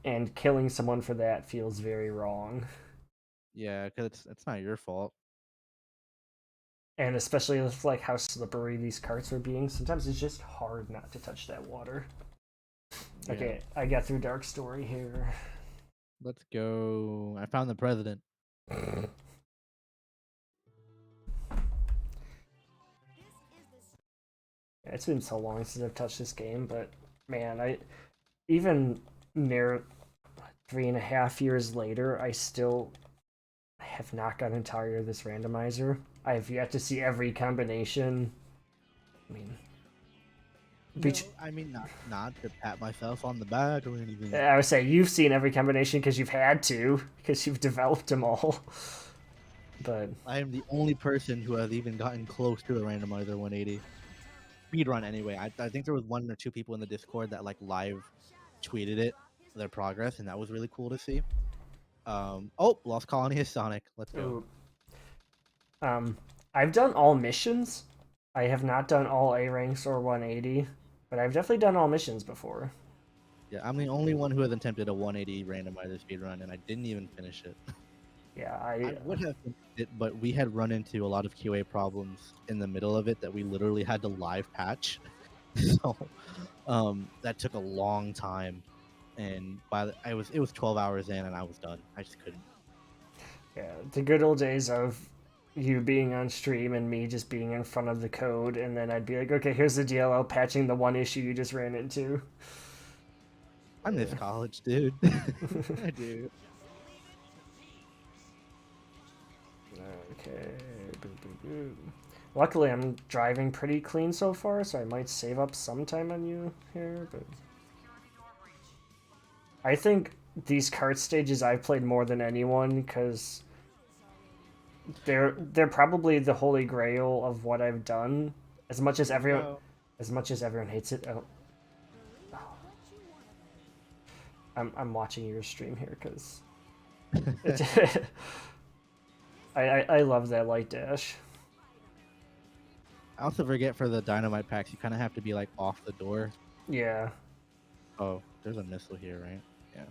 and killing someone for that feels very wrong. yeah, because it's not your fault. And especially with like how slippery these carts are being, sometimes it's just hard not to touch that water. Okay, I got through Dark Story here. Let's go. I found the president. It's been so long since I've touched this game, but man, I even near 3.5 years later, I still have not gotten tired of this randomizer. I have yet to see every combination. I mean, No, I mean not to pat myself on the back or anything. I would say you've seen every combination because you've had to, because you've developed them all. But I am the only person who has even gotten close to a randomizer 180 speedrun. Anyway, I think there was 1 or 2 people in the Discord that like live tweeted it, their progress, and that was really cool to see. Lost Colony is Sonic. Let's go. Ooh. I've done all missions. I have not done all A ranks or 180, but I've definitely done all missions before. Yeah, I'm the only one who has attempted a 180 randomizer speedrun, and I didn't even finish it. Yeah, I would have finished it, but we had run into a lot of QA problems in the middle of it that we literally had to live patch. So that took a long time, and it was 12 hours in, and I was done. I just couldn't. Yeah, the good old days of you being on stream and me just being in front of the code, and then I'd be like, okay, here's the DLL patching the one issue you just ran into. I miss college, dude. I do. Okay. Luckily, I'm driving pretty clean so far, so I might save up some time on you here, but I think these kart stages I've played more than anyone because they're probably the holy grail of what I've done. As much as everyone hates it. I'm watching your stream here because I love that light dash. I also forget for the dynamite packs, you kind of have to be like off the door. Yeah. Oh, there's a missile here, right? Yeah.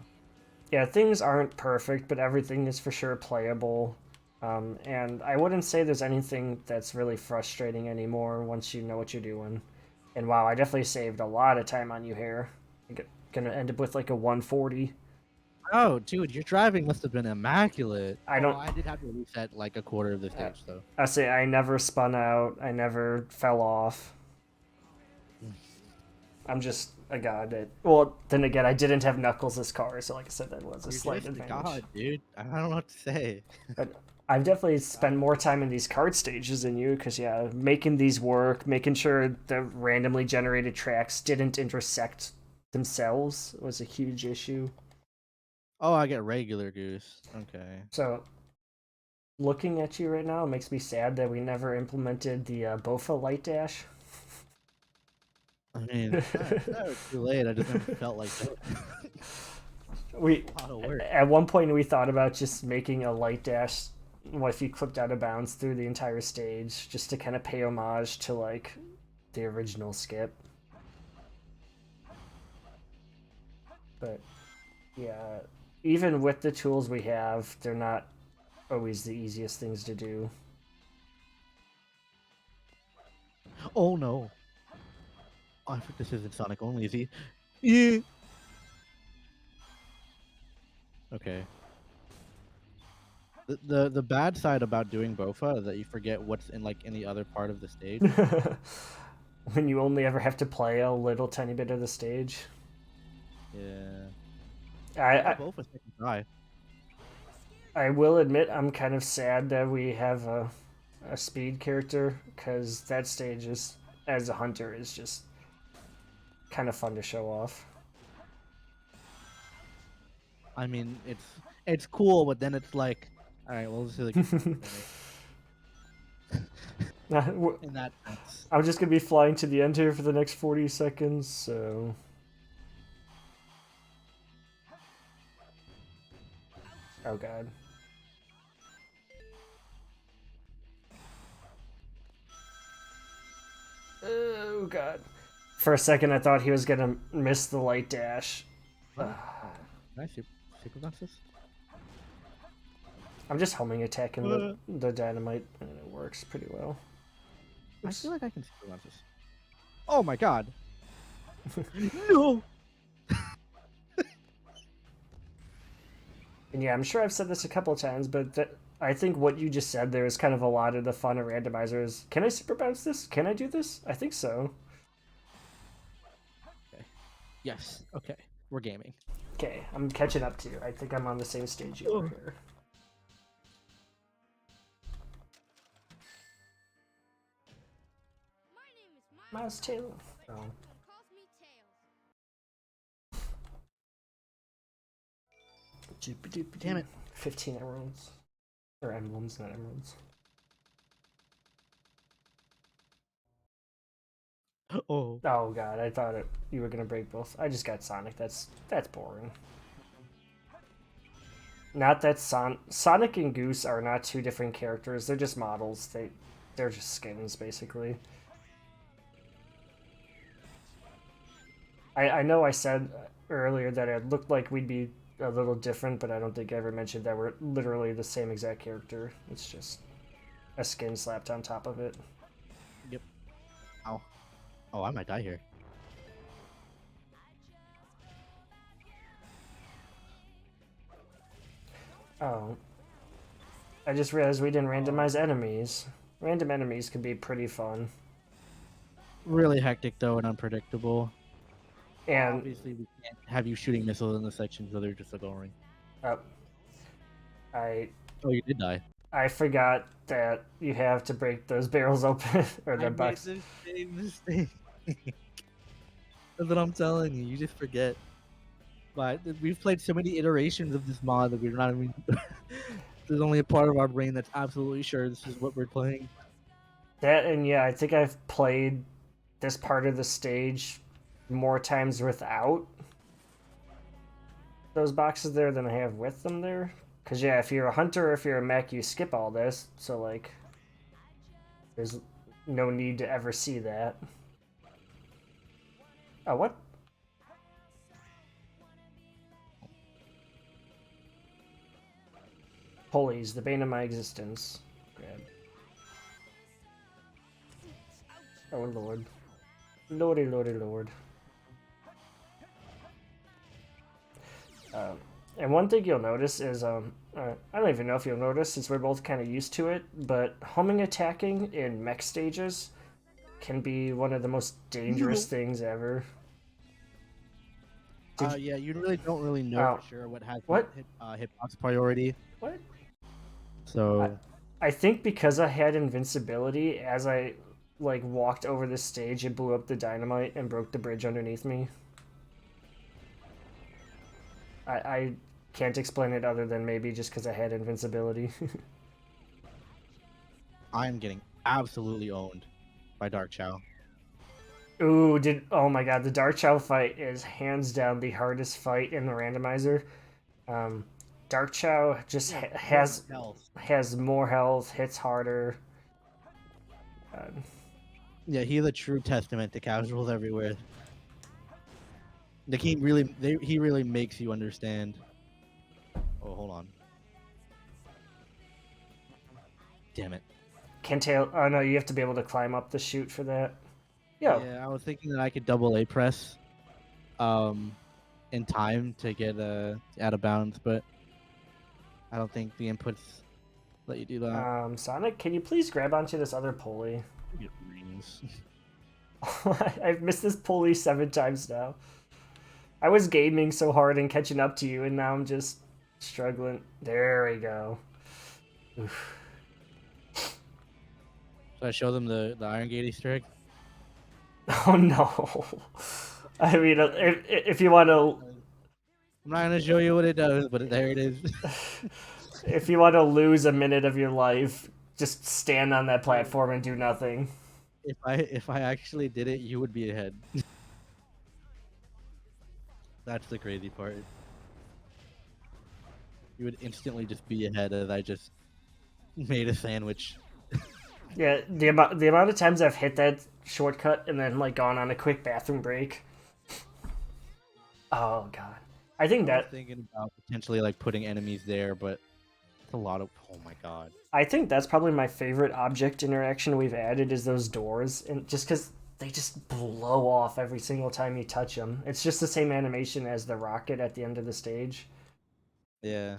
Yeah, things aren't perfect, but everything is for sure playable. And I wouldn't say there's anything that's really frustrating anymore once you know what you're doing. And wow, I definitely saved a lot of time on you here. I'm gonna end up with like a 140. Oh, dude, your driving must have been immaculate. I don't. I did have to reset like a quarter of the stage, though. I say I never spun out. I never fell off. I'm just a god at. Well, then again, I didn't have Knuckles' car, so like I said, that was a slight You're just a advantage. god, dude. I don't know what to say. But I've definitely spent more time in these card stages than you, because yeah, making these work, making sure the randomly generated tracks didn't intersect themselves was a huge issue. Oh, I get regular goose. Okay. So, looking at you right now makes me sad that we never implemented the Bofa light dash. I mean, that was too late. I just never felt like that. We A lot of work. at one point we thought about just making a light dash. What if you clipped out of bounds through the entire stage, just to kind of pay homage to like the original skip. But yeah, even with the tools we have, they're not always the easiest things to do. Oh no. Oh, I think this isn't Sonic only, is he? Yeah. Okay. The bad side about doing Bofa is that you forget what's in like any other part of the stage. When you only ever have to play a little tiny bit of the stage. Yeah. I Bofa second try. I will admit I'm kind of sad that we have a speed character, because that stage is, as a hunter, is just kind of fun to show off. I mean, it's cool, but then it's like, all right, well, this is like in that sense. I'm just gonna be flying to the end here for the next 40 seconds, so. Oh god. Oh god. For a second, I thought he was gonna miss the light dash. Can I super bounce this? I'm just homing attacking the dynamite, and it works pretty well. I feel like I can super bounce this. Oh my god! No! And yeah, I'm sure I've said this a couple of times, but I think what you just said there is kind of a lot of the fun of randomizers. Can I super bounce this? Can I do this? I think so. Okay. Yes. Okay. We're gaming. Okay, I'm catching up to you. I think I'm on the same stage you are here. Miles Taylor. Oh. Damn it. 15 emeralds. Or emblems, not emeralds. Oh. Oh god, I thought you were gonna break both. I just got Sonic. That's boring. Not that Sonic and Goose are not two different characters. They're just models. They're just skins, basically. I know I said earlier that it looked like we'd be a little different, but I don't think I ever mentioned that we're literally the same exact character. It's just a skin slapped on top of it. Yep. Ow. Oh, I might die here. Oh. I just realized we didn't randomize enemies. Random enemies could be pretty fun. Really hectic though and unpredictable. And obviously we can't have you shooting missiles in the section, so they're just boring. oh, Oh, you did die. I forgot that you have to break those barrels open or the box. Made the same mistake. That's what I'm telling you. You just forget. But we've played so many iterations of this mod that we're not even. There's only a part of our brain that's absolutely sure this is what we're playing. That, and yeah, I think I've played this part of the stage more times without those boxes there than I have with them there. Because yeah, if you're a hunter or if you're a mech, you skip all this, so like there's no need to ever see that. Oh, what? Pulleys, the bane of my existence. Grab. Oh lord. Lordy, lordy, lord. And one thing you'll notice is, I don't even know if you'll notice since we're both kind of used to it, but homing attacking in mech stages can be one of the most dangerous things ever. Yeah, you really don't really know for sure what has Hitbox priority. What? So I think because I had invincibility, as I like walked over the stage, it blew up the dynamite and broke the bridge underneath me. I can't explain it other than maybe just because I had invincibility. I'm getting absolutely owned by Dark Chow. Ooh, oh my god, the Dark Chow fight is hands down the hardest fight in the randomizer. Dark Chow just Yeah, has health. more health, hits harder. Yeah, he's a true testament to casuals everywhere. Like he really makes you understand. Oh, hold on. Damn it. Can tail? Oh no, you have to be able to climb up the chute for that. Yo, Yeah, I was thinking that I could double A press, in time to get out of bounds, but I don't think the inputs let you do that. Sonic, can you please grab onto this other pulley? You get rings. I've missed this pulley 7 times now. I was gaming so hard and catching up to you, and now I'm just struggling. There we go. Oof. So I show them the Iron Gate Easter egg. Oh no. I mean, if you want to, I'm not gonna show you what it does, but there it is. if you want to lose a minute of your life, just stand on that platform and do nothing. If I actually did it, you would be ahead. That's the crazy part. You would instantly just be ahead as I just made a sandwich. Yeah, the amount of times I've hit that shortcut and then like gone on a quick bathroom break. Oh god, I think I was that thinking about potentially like putting enemies there, but it's a lot of. Oh my god. I think that's probably my favorite object interaction we've added is those doors, and just because they just blow off every single time you touch them. It's just the same animation as the rocket at the end of the stage. Yeah.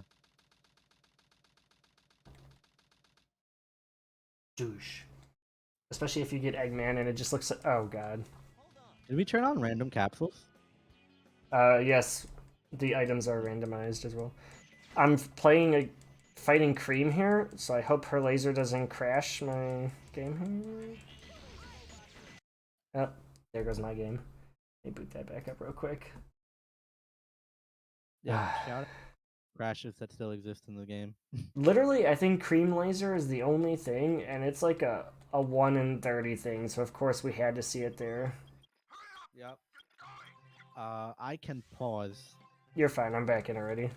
Douche. Especially if you get Eggman and it just looks. Oh god. Did we turn on random capsules? Yes, the items are randomized as well. I'm fighting Cream here, so I hope her laser doesn't crash my game here. Oh, there goes my game. Let me boot that back up real quick. Yeah. Shout out crashes that still exist in the game. Literally, I think Cream Laser is the only thing, and it's like a 1 in 30 thing, so of course we had to see it there. Yep. I can pause. You're fine, I'm back in already.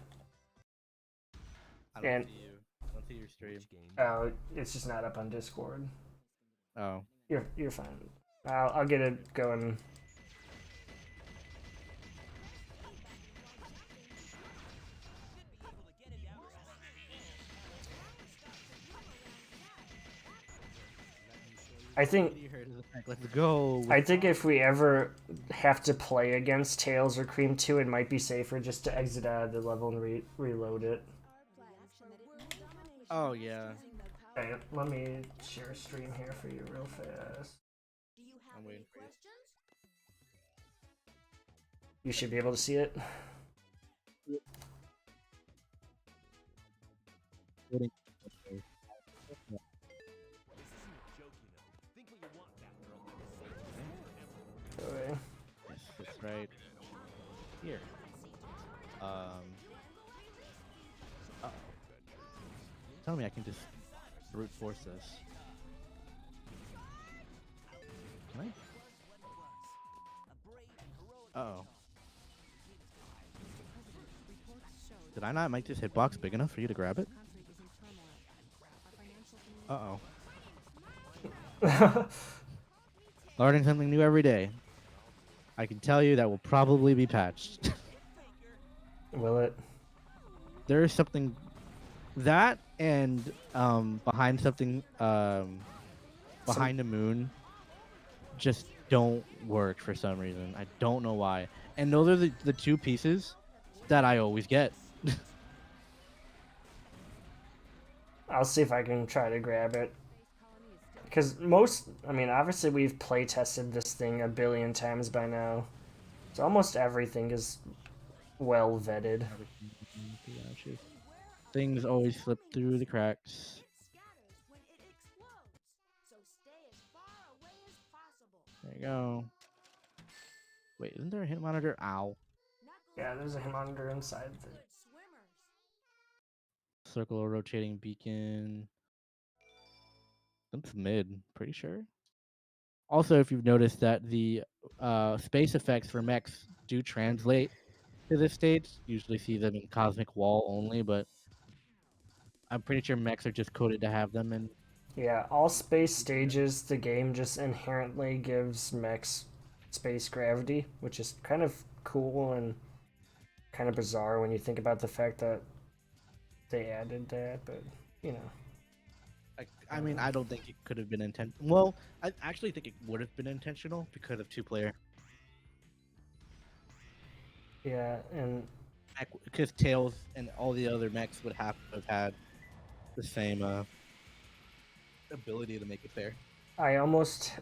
I don't And see you. I don't see your stream. oh, it's just not up on Discord. Oh. You're fine. I'll get it going. I think Let's go. I think if we ever have to play against Tails or Cream 2, it might be safer just to exit out of the level and reload it. Oh yeah. Okay, let me share a stream here for you real fast. I'm waiting for you. You should be able to see it. Waiting. Okay. Yes, that's right. Here. Uh-oh. Tell me I can just brute force this. Can I? Uh-oh. Did I not make this hitbox big enough for you to grab it? Uh-oh. Learning something new every day. I can tell you that will probably be patched. Will it? There is something that and behind something behind the moon just don't work for some reason. I don't know why. And those are the two pieces that I always get. I'll see if I can try to grab it. Because I mean, obviously we've play tested this thing a billion times by now. So almost everything is well vetted. Things always slip through the cracks. There you go. Wait, isn't there a hit monitor? Ow. Yeah, there's a hit monitor inside the... Circle or rotating beacon. That's mid, pretty sure. Also, if you've noticed that the space effects for mechs do translate to this stage. Usually see them in Cosmic Wall only, but I'm pretty sure mechs are just coded to have them in. Yeah, all space stages, the game just inherently gives mechs space gravity, which is kind of cool and kind of bizarre when you think about the fact that they added that, but you know. I mean, I don't think it could have been intentional. Well, I actually think it would have been intentional because of two-player. Yeah, and Because Tails and all the other mechs would have to have had the same ability to make it fair. I almost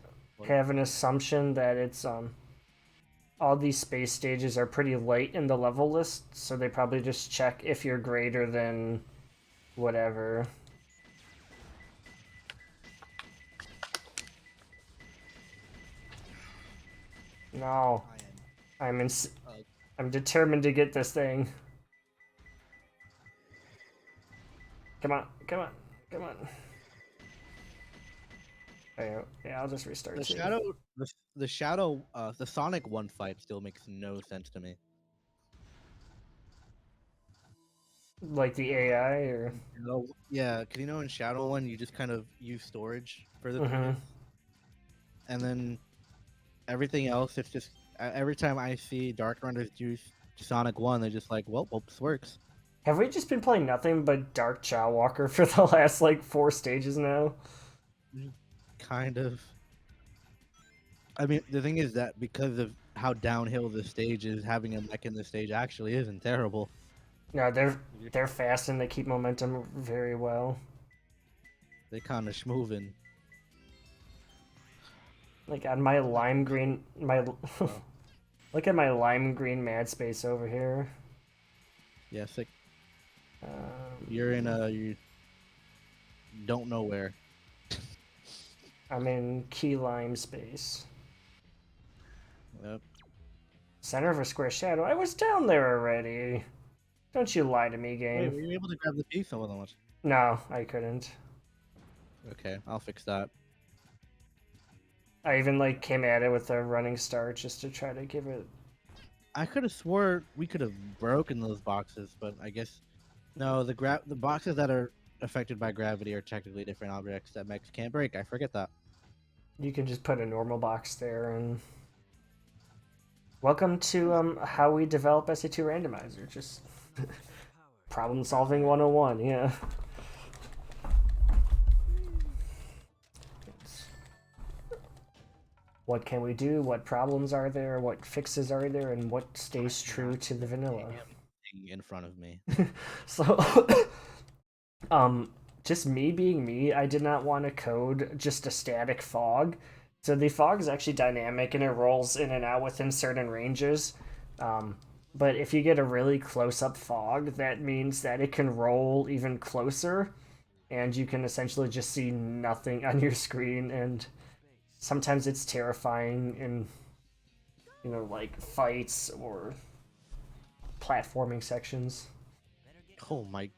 have an assumption that it's all these space stages are pretty late in the level list, so they probably just check if you're greater than whatever. No, I'm determined to get this thing. Come on, come on, come on. Oh, yeah, I'll just restart. The too. shadow, the Sonic one fight still makes no sense to me. Like the AI, or Yeah, because in Shadow one you just kind of use storage for the Mhm. Venus, and then everything else it's just every time I see Dark Runners do Sonic one, they're just like, well, this works. Have we just been playing nothing but Dark Chow Walker for the last like 4 stages now? Kind of. I mean, the thing is that because of how downhill the stage is, having a mech in the stage actually isn't terrible. No, they're fast and they keep momentum very well. They kind of schmoving. Like on my lime green, look at my lime green mad space over here. Yeah, sick. You're in you don't know where. I'm in key lime space. Yep. Center of a square shadow. I was down there already. Don't you lie to me, Wait, game. were you able to grab the piece? Hold on. No, I couldn't. Okay, I'll fix that. I even like came at it with a running start just to try to give it. I could have swore we could have broken those boxes, but I guess no. The boxes that are affected by gravity are technically different objects that mechs can't break. I forget that. You can just put a normal box there and. Welcome to how we develop SA2 randomizer. Just problem solving 101. Yeah. What can we do? What problems are there? What fixes are there? And what stays true to the vanilla? In front of me. So, just me being me, I did not want to code just a static fog. So the fog is actually dynamic and it rolls in and out within certain ranges. But if you get a really close-up fog, that means that it can roll even closer, and you can essentially just see nothing on your screen. And sometimes it's terrifying in, like fights or platforming sections. Oh my.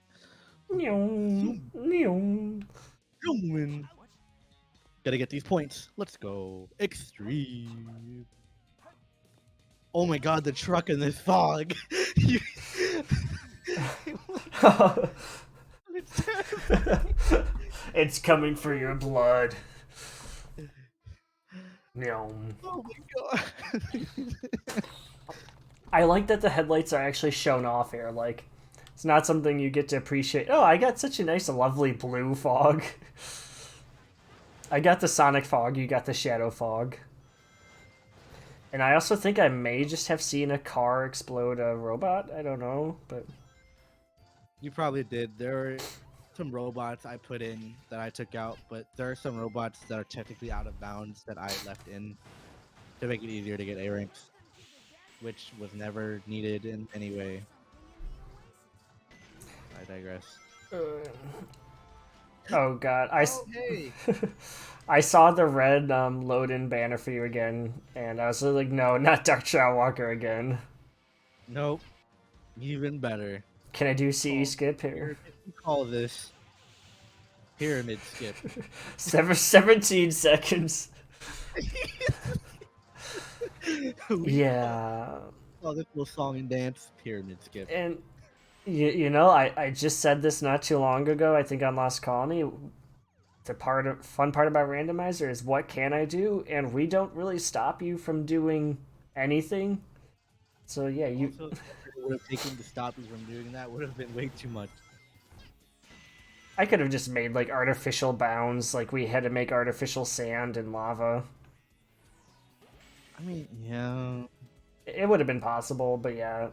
Gotta get these points. Let's go. Extreme. Oh my god, the truck in this fog. It's coming for your blood. Oh my god. I like that the headlights are actually shown off here. Like, it's not something you get to appreciate. Oh, I got such a nice, lovely blue fog. I got the Sonic fog, you got the Shadow fog. And I also think I may just have seen a car explode a robot. I don't know, but... You probably did. There are some robots I put in that I took out, but there are some robots that are technically out of bounds that I left in to make it easier to get A ranks, which was never needed in any way. I digress. Oh god, hey. I saw the red load-in banner for you again, and I was like, no, not Dark Shadow Walker again. Nope. Even better. Can I do CE skip here? Call this pyramid skip. 17 seconds. Yeah. saw this little song and dance pyramid skip. And you know, I just said this not too long ago. I think on Lost Colony. The fun part about randomizer is what can I do, and we don't really stop you from doing anything. So yeah, you. Also, it would have taken to stop you from doing that would have been way too much. I could have just made like artificial bounds, like we had to make artificial sand and lava. I mean, yeah. It would have been possible, but yeah,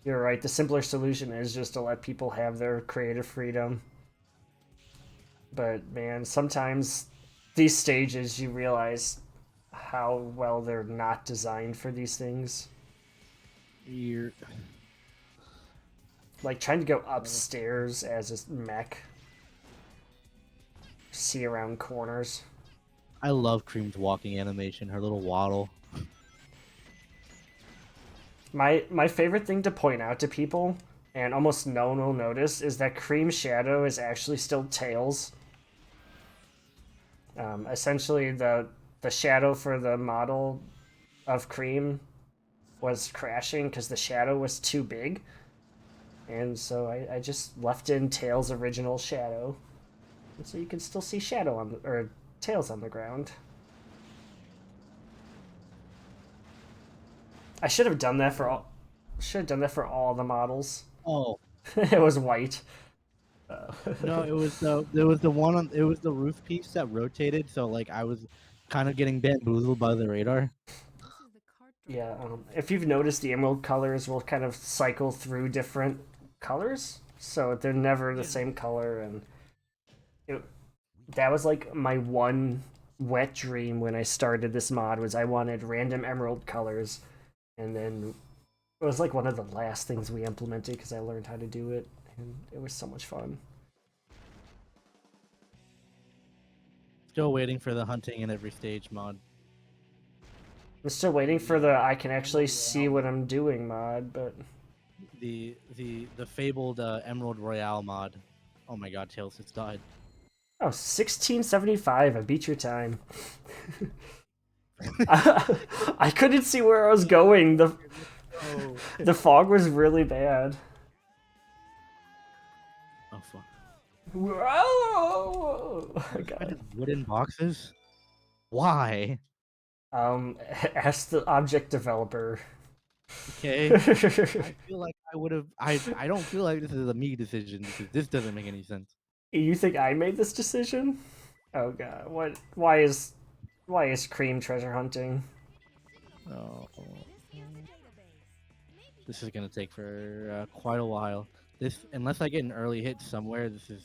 you're right. The simpler solution is just to let people have their creative freedom. But man, sometimes these stages you realize how well they're not designed for these things. You're... Like trying to go upstairs as a mech. See around corners. I love Cream's walking animation, her little waddle. My favorite thing to point out to people, and almost no one will notice, is that Cream's shadow is actually still Tails. Essentially, the shadow for the model of Cream was crashing because the shadow was too big. And so I just left in Tails' original shadow. And so you can still see shadow on or Tails on the ground. I should have done that for all. Should have done that for all the models. Oh It was white. no, it was the one on it was the roof piece that rotated, so like I was kind of getting bamboozled by the radar. Yeah, if you've noticed, the emerald colors will kind of cycle through different colors, so they're never the same color, and that was like my one wet dream when I started this mod was I wanted random emerald colors, and then it was like one of the last things we implemented because I learned how to do it, and it was so much fun. Still waiting for the hunting in every stage mod. I'm still waiting for the I can actually see what I'm doing mod, but The fabled Emerald Royale mod. Oh my god, Tails has died. oh, 1675. I beat your time. I couldn't see where I was going. The fog was really bad. Oh fuck. Whoa! Oh, God. Wooden boxes? Why? Ask the object developer. Okay. I feel like I would have. I don't feel like this is a me decision because this doesn't make any sense. You think I made this decision? Oh God! What? Why is Cream treasure hunting? Oh. This is gonna take for quite a while. Unless I get an early hit somewhere, this is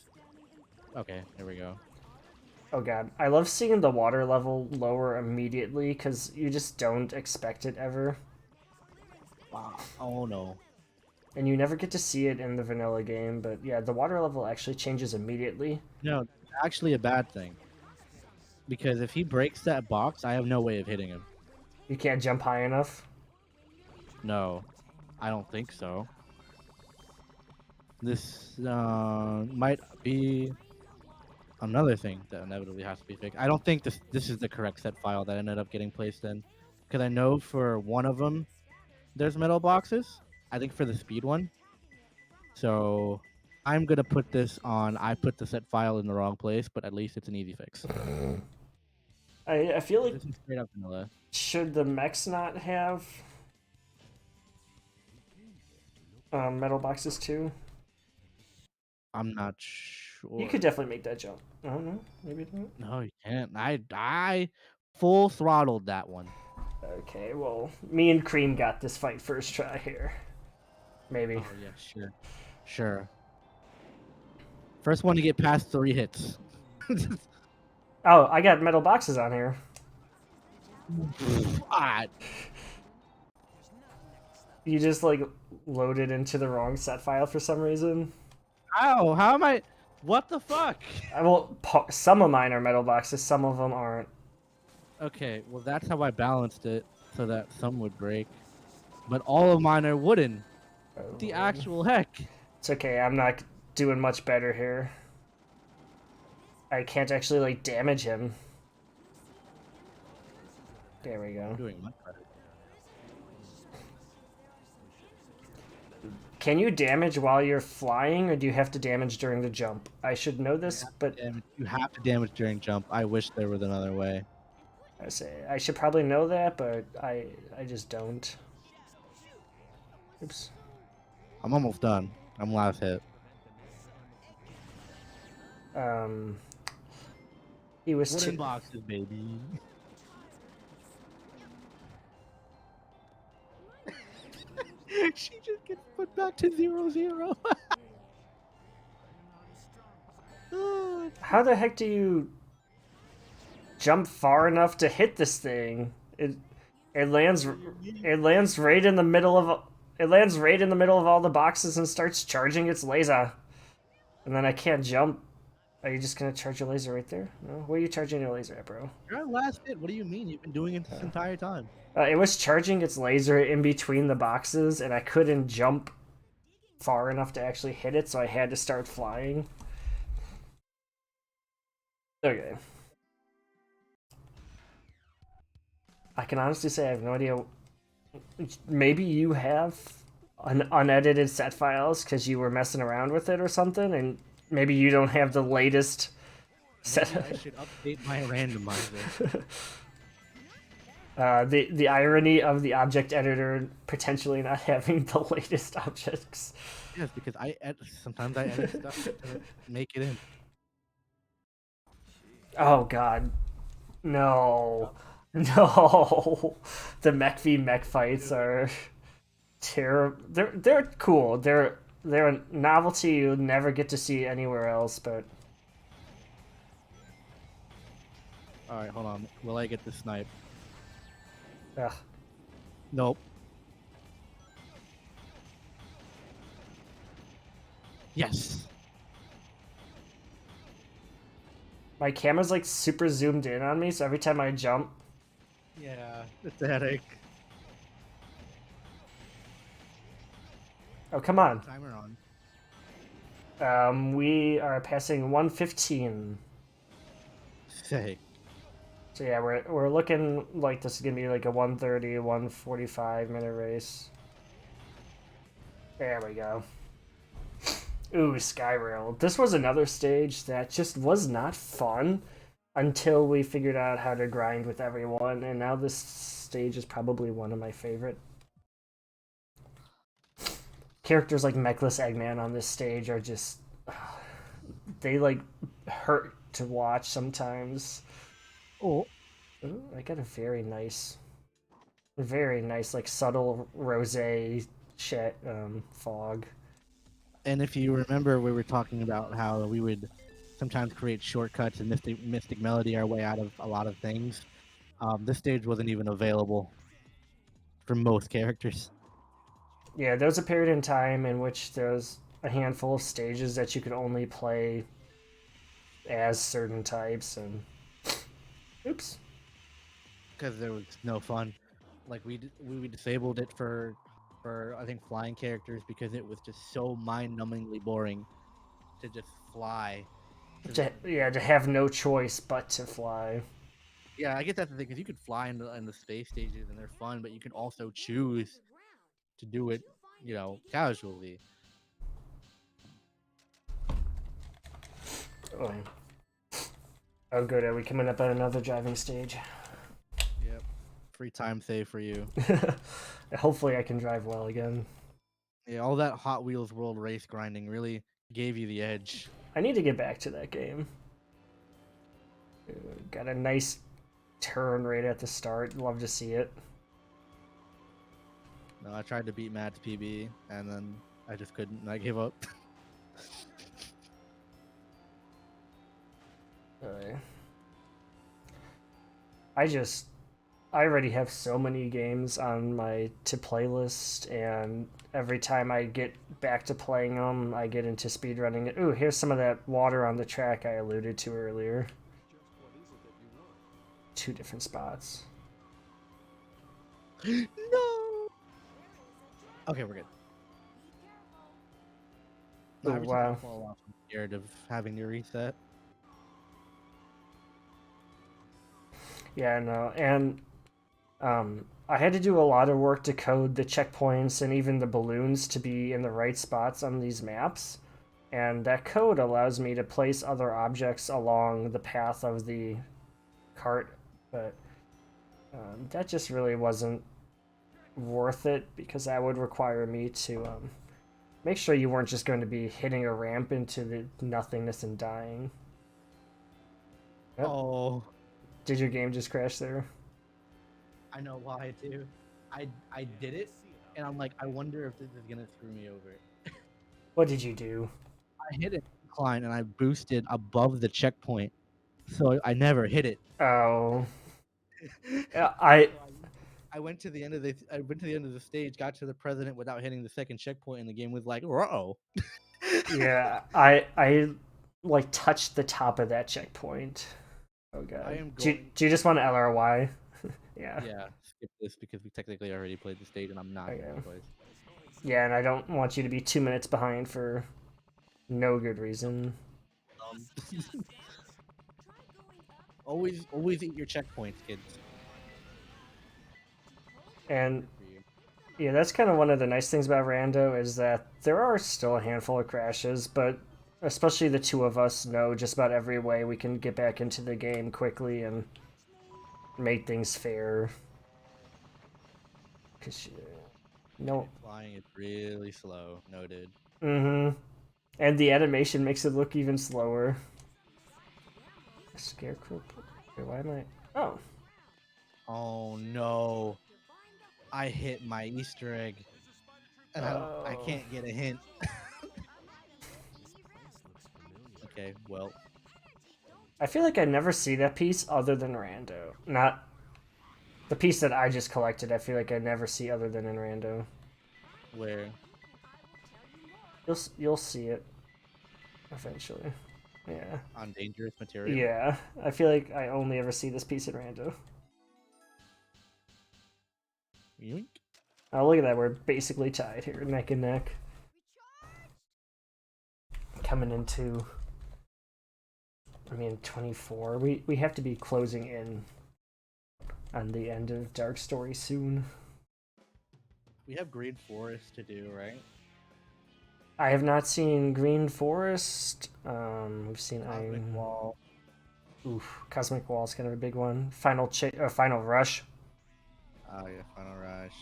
okay. There we go. Oh God! I love seeing the water level lower immediately because you just don't expect it ever. Wow. Oh no. And you never get to see it in the vanilla game, but yeah, the water level actually changes immediately. No, it's actually a bad thing. Because if he breaks that box, I have no way of hitting him. You can't jump high enough. No, I don't think so. This might be another thing that inevitably has to be fixed. I don't think this is the correct set file that ended up getting placed in. Because I know for one of them, there's metal boxes. I think for the speed one. So I'm going to put this on. I put the set file in the wrong place, but at least it's an easy fix. I feel like This is straight up vanilla. should the mechs not have metal boxes too? I'm not sure. You could definitely make that jump. I don't know. Maybe not. No, you can't. I full throttled that one. Okay, well, me and Cream got this fight first try here. Maybe. Oh yeah, sure. Sure. First one to get past 3 hits. Oh, I got metal boxes on here. Ah, You just like loaded into the wrong set file for some reason. ow, how am I? What the fuck? Well, some of mine are metal boxes, some of them aren't. Okay, well that's how I balanced it so that some would break. But all of mine are wooden. What the actual heck? It's okay, I'm not doing much better here. I can't actually like damage him. There we go. I'm doing much better. Can you damage while you're flying, or do you have to damage during the jump? I should know this, but You have to damage during jump. I wish there was another way. I should probably know that, but I just don't. Oops. I'm almost done. I'm last hit. He was Wooden too. boxes, baby. She just gets put back to 0-0. How the heck do you jump far enough to hit this thing? It lands right in the middle of all the boxes and starts charging its laser. And then I can't jump. Are you just gonna charge your laser right there? No? Where are you charging your laser at, bro? You're at last hit. What do you mean? You've been doing it this entire time. It was charging its laser in between the boxes, and I couldn't jump far enough to actually hit it, so I had to start flying. Okay. I can honestly say I have no idea. Maybe you have unedited set files because you were messing around with it or something, and maybe you don't have the latest set. Maybe I should update my randomizer. The irony of the object editor potentially not having the latest objects. Yes, because sometimes I edit stuff to make it in. Oh god. No. No. The mech v mech fights are terrible. They're cool. They're a novelty you'll never get to see anywhere else, but Alright, hold on. Will I get the snipe? ugh. Nope. Yes. My camera's like super zoomed in on me, so every time I jump. Yeah, it's a headache. Oh, come on. Timer on. We are passing 1:15. Sick. So yeah, we're looking like this is gonna be like a 1:30, 1:45 minute race. There we go. Ooh, Skyrail. This was another stage that just was not fun until we figured out how to grind with everyone, and now this stage is probably one of my favorite. Characters like Mechless Eggman on this stage are just... they, like, hurt to watch sometimes. Oh. Ooh, I got a very nice, like, subtle rosé fog. And if you remember, we were talking about how we would sometimes create shortcuts and Mystic Melody our way out of a lot of things. This stage wasn't even available for most characters. Yeah, there was a period in time in which there was a handful of stages that you could only play as certain types, and oops. Because there was no fun. Like we disabled it for I think flying characters because it was just so mind-numbingly boring to just fly. To have no choice but to fly. Yeah, I guess that's the thing, because you could fly in the space stages and they're fun, but you can also choose to do it, casually. Oh, good. Are we coming up on another driving stage? Yep. Free time save for you. Hopefully I can drive well again. Yeah, all that Hot Wheels World Race grinding really gave you the edge. I need to get back to that game. Got a nice turn right at the start. Love to see it. No, I tried to beat Matt's PB, and then I just couldn't, and I gave up. I already have so many games on my to-play list, and every time I get back to playing them, I get into speedrunning it. Ooh, here's some of that water on the track I alluded to earlier. 2 different spots. No! Okay, we're good. No, Oh, wow. I'm scared of having to reset. Yeah, no, and I had to do a lot of work to code the checkpoints and even the balloons to be in the right spots on these maps. And that code allows me to place other objects along the path of the cart, but that just really wasn't worth it because that would require me to make sure you weren't just going to be hitting a ramp into the nothingness and dying. Yep. Oh, Did your game just crash there? I know why too. I did it, and I'm like, I wonder if this is gonna screw me over. What did you do? I hit an incline and I boosted above the checkpoint, so I never hit it. Oh, So I I went to the end of the stage, got to the president without hitting the second checkpoint, and the game was like, "Uh-oh." yeah, I like touched the top of that checkpoint. Oh god. I am Do going. you just want to LRY? Yeah. Yeah, skip this because we technically already played the stage, and I'm not Okay. doing it twice. Yeah, and I don't want you to be 2 minutes behind for no good reason. Always eat your checkpoints, kids. And Good for you. yeah, that's kind of one of the nice things about Rando is that there are still a handful of crashes, but especially the two of us know just about every way we can get back into the game quickly and make things fair. Cause no, Flying is really slow. Noted. and the animation makes it look even slower. Scarecrow. Wait, why am I? Oh, Oh no! I hit my Easter egg, and I Oh. can't get a hint. Okay, well, I feel like I never see that piece other than Rando. Not the piece that I just collected. I feel like I never see other than in Rando. where? You'll see it eventually. Yeah. On dangerous material? Yeah. I feel like I only ever see this piece in Rando. Yoink. Oh, look at that. We're basically tied here, neck and neck. Coming into, 24. We have to be closing in on the end of Dark Story soon. We have Green Forest to do, right? I have not seen Green Forest. We've seen Cosmic Iron Wall. Oof, Cosmic Wall is kind of a big one. Final Rush. Oh yeah, Final Rush.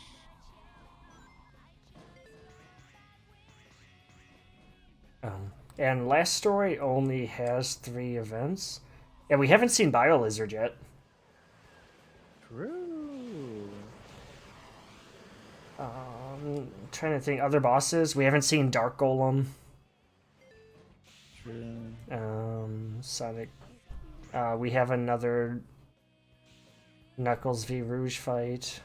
And Last Story only has 3 events. And we haven't seen Bio Lizard yet. True. Trying to think other bosses. We haven't seen Dark Golem. True. Sonic. We have another Knuckles v Rouge fight.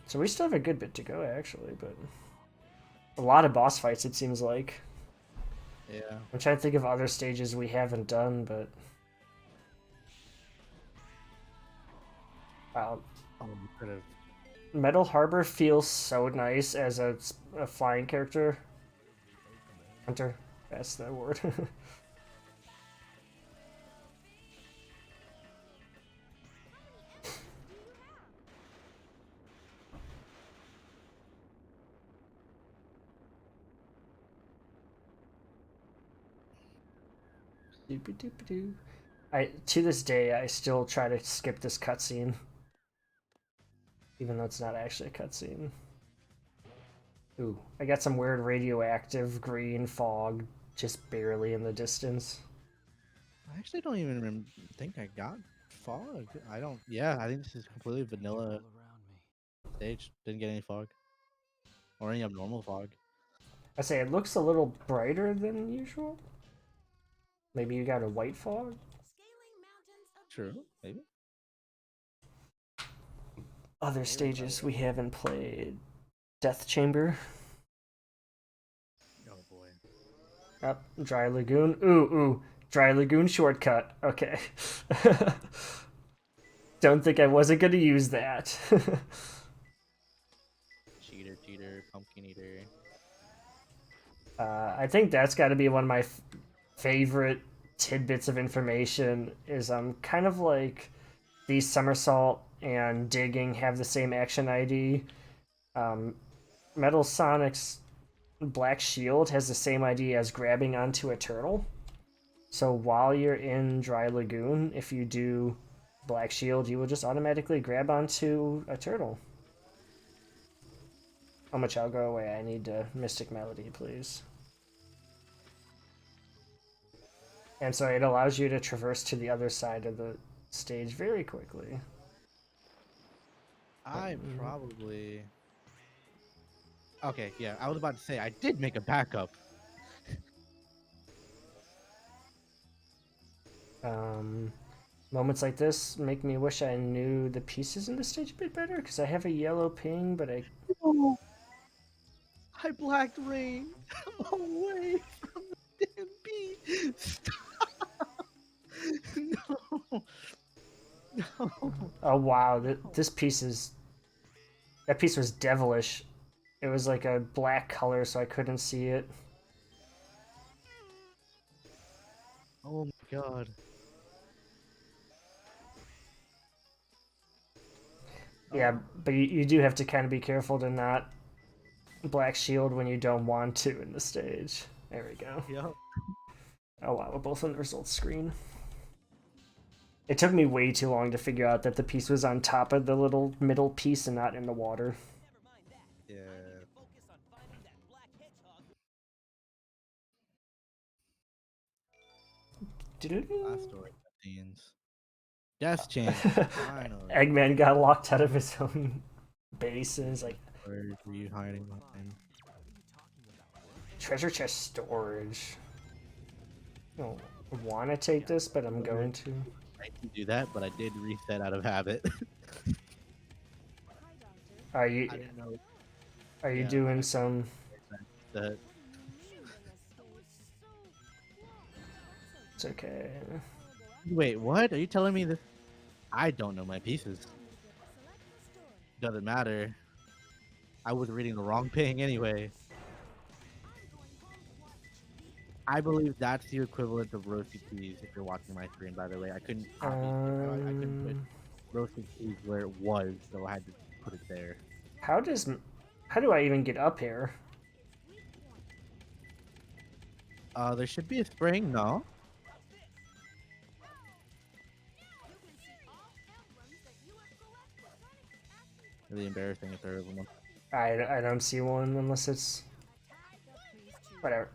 So we still have a good bit to go, actually, but a lot of boss fights, it seems like. Yeah. I'm trying to think of other stages we haven't done, but wow. Oh, we could have. Metal Harbor feels so nice as a flying character. Hunter, that's the word. To this day, I still try to skip this cutscene, even though it's not actually a cutscene. Ooh, I got some weird radioactive green fog just barely in the distance. I actually don't even think I got fog. I don't. Yeah, I think this is completely vanilla All around me. stage. Didn't get any fog or any abnormal fog. I say it looks a little brighter than usual. Maybe you got a white fog? True, maybe. Other stages we haven't played. Death Chamber. Oh boy. Up, Dry Lagoon. Ooh. Dry Lagoon shortcut. Okay. Don't think I wasn't going to use that. Cheater, pumpkin eater. I think that's got to be one of my favorite tidbits of information is kind of like the somersault and digging have the same action ID. Metal Sonic's Black Shield has the same ID as grabbing onto a turtle. So while you're in Dry Lagoon, if you do Black Shield, you will just automatically grab onto a turtle. How much I'll go away. I need Mystic Melody, please. And so it allows you to traverse to the other side of the stage very quickly. I probably. Okay, yeah, I was about to say I did make a backup. Moments like this make me wish I knew the pieces in the stage a bit better, because I have a yellow ping, but I... Oh, I blacked rain away from the damn beat. Stop. No. No. Oh wow, this piece is... That piece was devilish. It was like a black color, so I couldn't see it. Oh my god. Yeah, but you do have to kind of be careful to not Black Shield when you don't want to in the stage. There we go. Yep. Oh wow, we're both on the results screen. It took me way too long to figure out that the piece was on top of the little middle piece and not in the water. Yeah. Last story cutscenes. Death change. Finally. Eggman got locked out of his own bases. Like, Where were you hiding behind? treasure chest storage. I don't want to take this, but I'm going to. I can do that, but I did reset out of habit. Are you? I didn't know. Are you Yeah, doing some? That. It's okay. Wait, what? Are you telling me this? I don't know my pieces. Doesn't matter. I was reading the wrong ping anyway. I believe that's the equivalent of roasted cheese if you're watching my screen, by the way. I couldn't copy. I couldn't put roasted cheese where it was, so I had to put it there. How do I even get up here? There should be a spring, no? Really embarrassing if there is one. I don't see one unless it's whatever.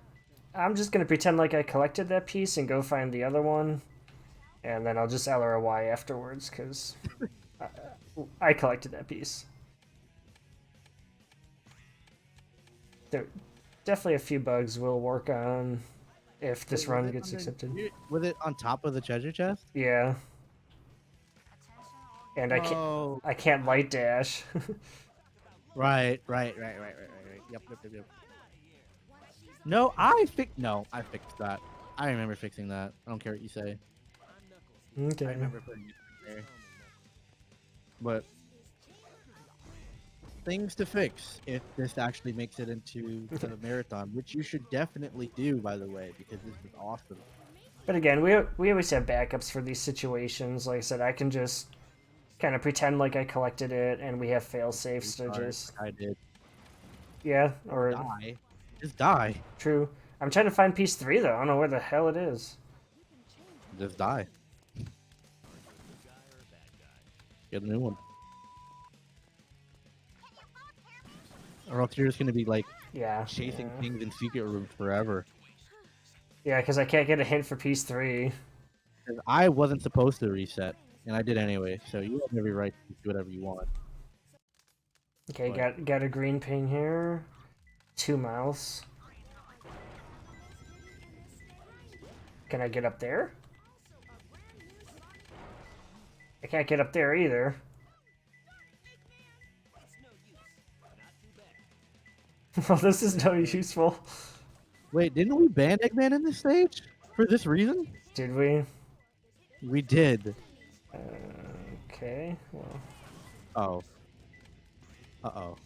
I'm just gonna pretend like I collected that piece and go find the other one, and then I'll just LRY afterwards because I collected that piece. There definitely a few bugs we'll work on if this run gets accepted. Was it on top of the treasure chest? Yeah. And Oh. I can't light dash. Right. Yep. No, I fixed that. I remember fixing that. I don't care what you say. Okay. I remember putting it there. But things to fix if this actually makes it into the marathon, which you should definitely do, by the way, because this is awesome. But again, we always have backups for these situations. Like I said, I can just kind of pretend like I collected it, and we have fail safes to just. I did. Yeah, or Die. Just die. True. I'm trying to find piece 3 though. I don't know where the hell it is. Just die. Get a new one. Or else you're just gonna be like chasing things in secret rooms forever. Yeah, because I can't get a hint for piece 3. Because I wasn't supposed to reset, and I did anyway. So you have every right to do whatever you want. Okay, got a green ping here. 2 mouse. Can I get up there? I can't get up there either. Well, this is no useful. Wait, didn't we ban Eggman in this stage for this reason? Did we? We did. Okay. Well. Oh. Uh-oh.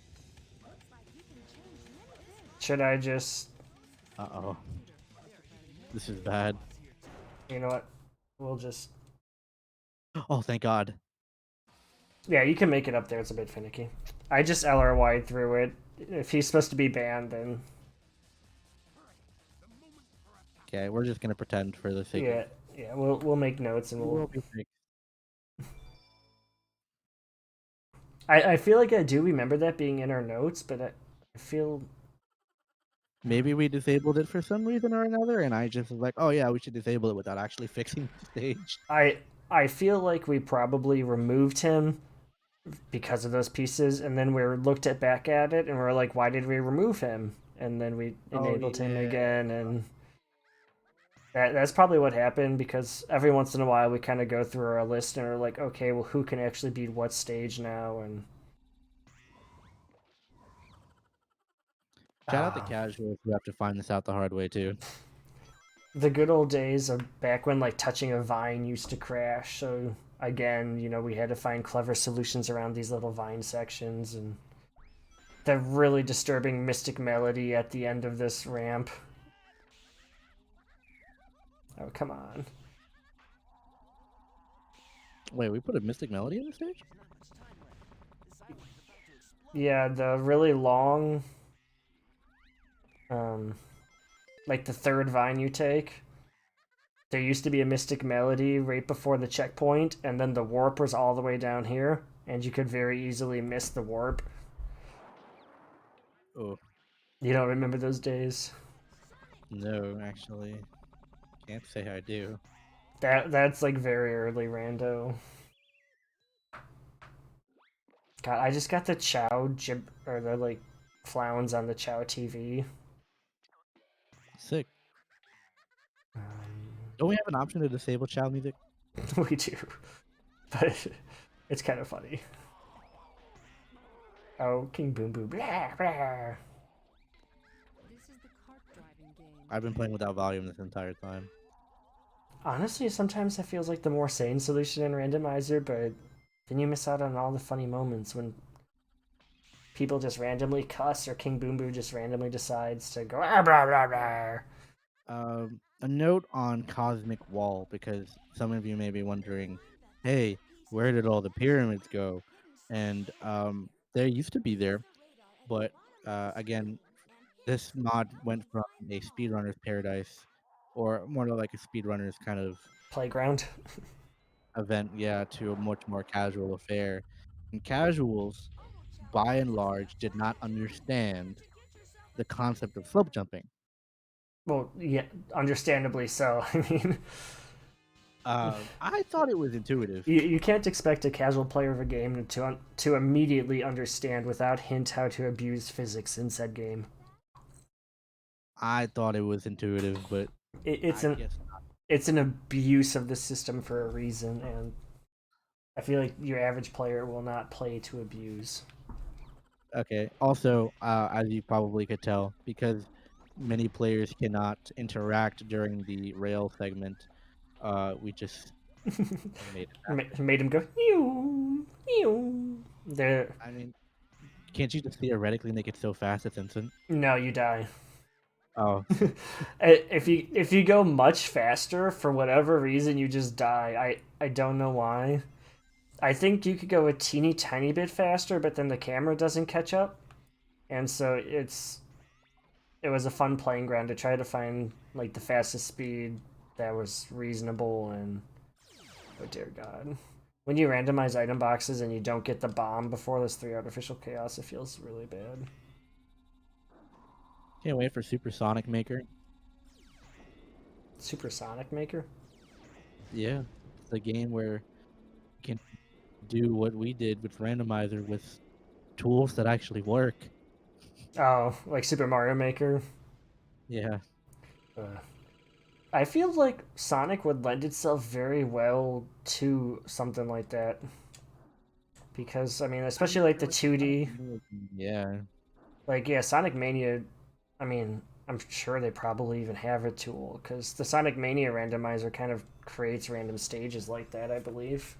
Should I just... Uh-oh. This is bad. You know what? We'll just... Oh, thank God. Yeah, you can make it up there. It's a bit finicky. I just LRY'd through it. If he's supposed to be banned, then... Okay, we're just gonna pretend for the sake Yeah, yeah, we'll make notes and of... we'll... We'll be fixed. I feel like I do remember that being in our notes, but I feel... Maybe we disabled it for some reason or another, and I just was like, oh yeah, we should disable it without actually fixing the stage. I feel like we probably removed him because of those pieces, and then we looked back at it and we are like, why did we remove him? And then we Oh enabled him yeah. again, and that's probably what happened, because every once in a while we kind of go through our list and are like, okay, well, who can actually beat what stage now? And Shout out to casuals who have to find this out the hard way too. the good old days of back when like touching a vine used to crash. So again, we had to find clever solutions around these little vine sections, and the really disturbing mystic melody at the end of this ramp. Oh, come on. Wait, we put a Mystic Melody in the stage? Yeah, the really long, like the third vine you take, there used to be a mystic melody right before the checkpoint, and then the warp was all the way down here, and you could very easily miss the warp. Oh, You don't remember those days? no, actually. Can't say I do. That's like very early Rando. God, I just got the Chow or the like clowns on the Chow TV. Sick. Um, Don't we have an option to disable child music? we do, but it's kind of funny. Oh, King Boom Boom. Blah, blah. I've been playing without volume this entire time. Honestly, sometimes it feels like the more sane solution in randomizer, but then you miss out on all the funny moments when people just randomly cuss or King Boom Boom just randomly decides to go blah blah blah. A note on Cosmic Wall, because some of you may be wondering, hey, where did all the pyramids go? And they used to be there, but again, this mod went from a speedrunner's paradise, or more like a speedrunner's kind of Playground. event, yeah, to a much more casual affair. And casuals, by and large, did not understand the concept of slope jumping. Well, yeah, understandably so. I mean, I thought it was intuitive. you can't expect a casual player of a game to immediately understand without hint how to abuse physics in said game. I thought it was intuitive, but It's I an guess not. it's an abuse of the system for a reason, and I feel like your average player will not play to abuse. Okay. Also, as you probably could tell, because many players cannot interact during the rail segment, we just made it. Made him go meow meow. There, I mean, can't you just theoretically make it so fast it's instant? no, you die. Oh, If you go much faster for whatever reason, you just die. I don't know why. I think you could go a teeny tiny bit faster, but then the camera doesn't catch up, and so it was a fun playing ground to try to find like the fastest speed that was reasonable. And oh dear God, when you randomize item boxes and you don't get the bomb before this 3 artificial chaos, it feels really bad. can't wait for Supersonic Maker. Supersonic Maker? Yeah, it's a game where you can do what we did with Randomizer with tools that actually work. Oh, like Super Mario Maker? Yeah. I feel like Sonic would lend itself very well to something like that. Because, I mean, especially like the 2D. Yeah. Like, yeah, Sonic Mania, I mean, I'm sure they probably even have a tool. Because the Sonic Mania randomizer kind of creates random stages like that, I believe.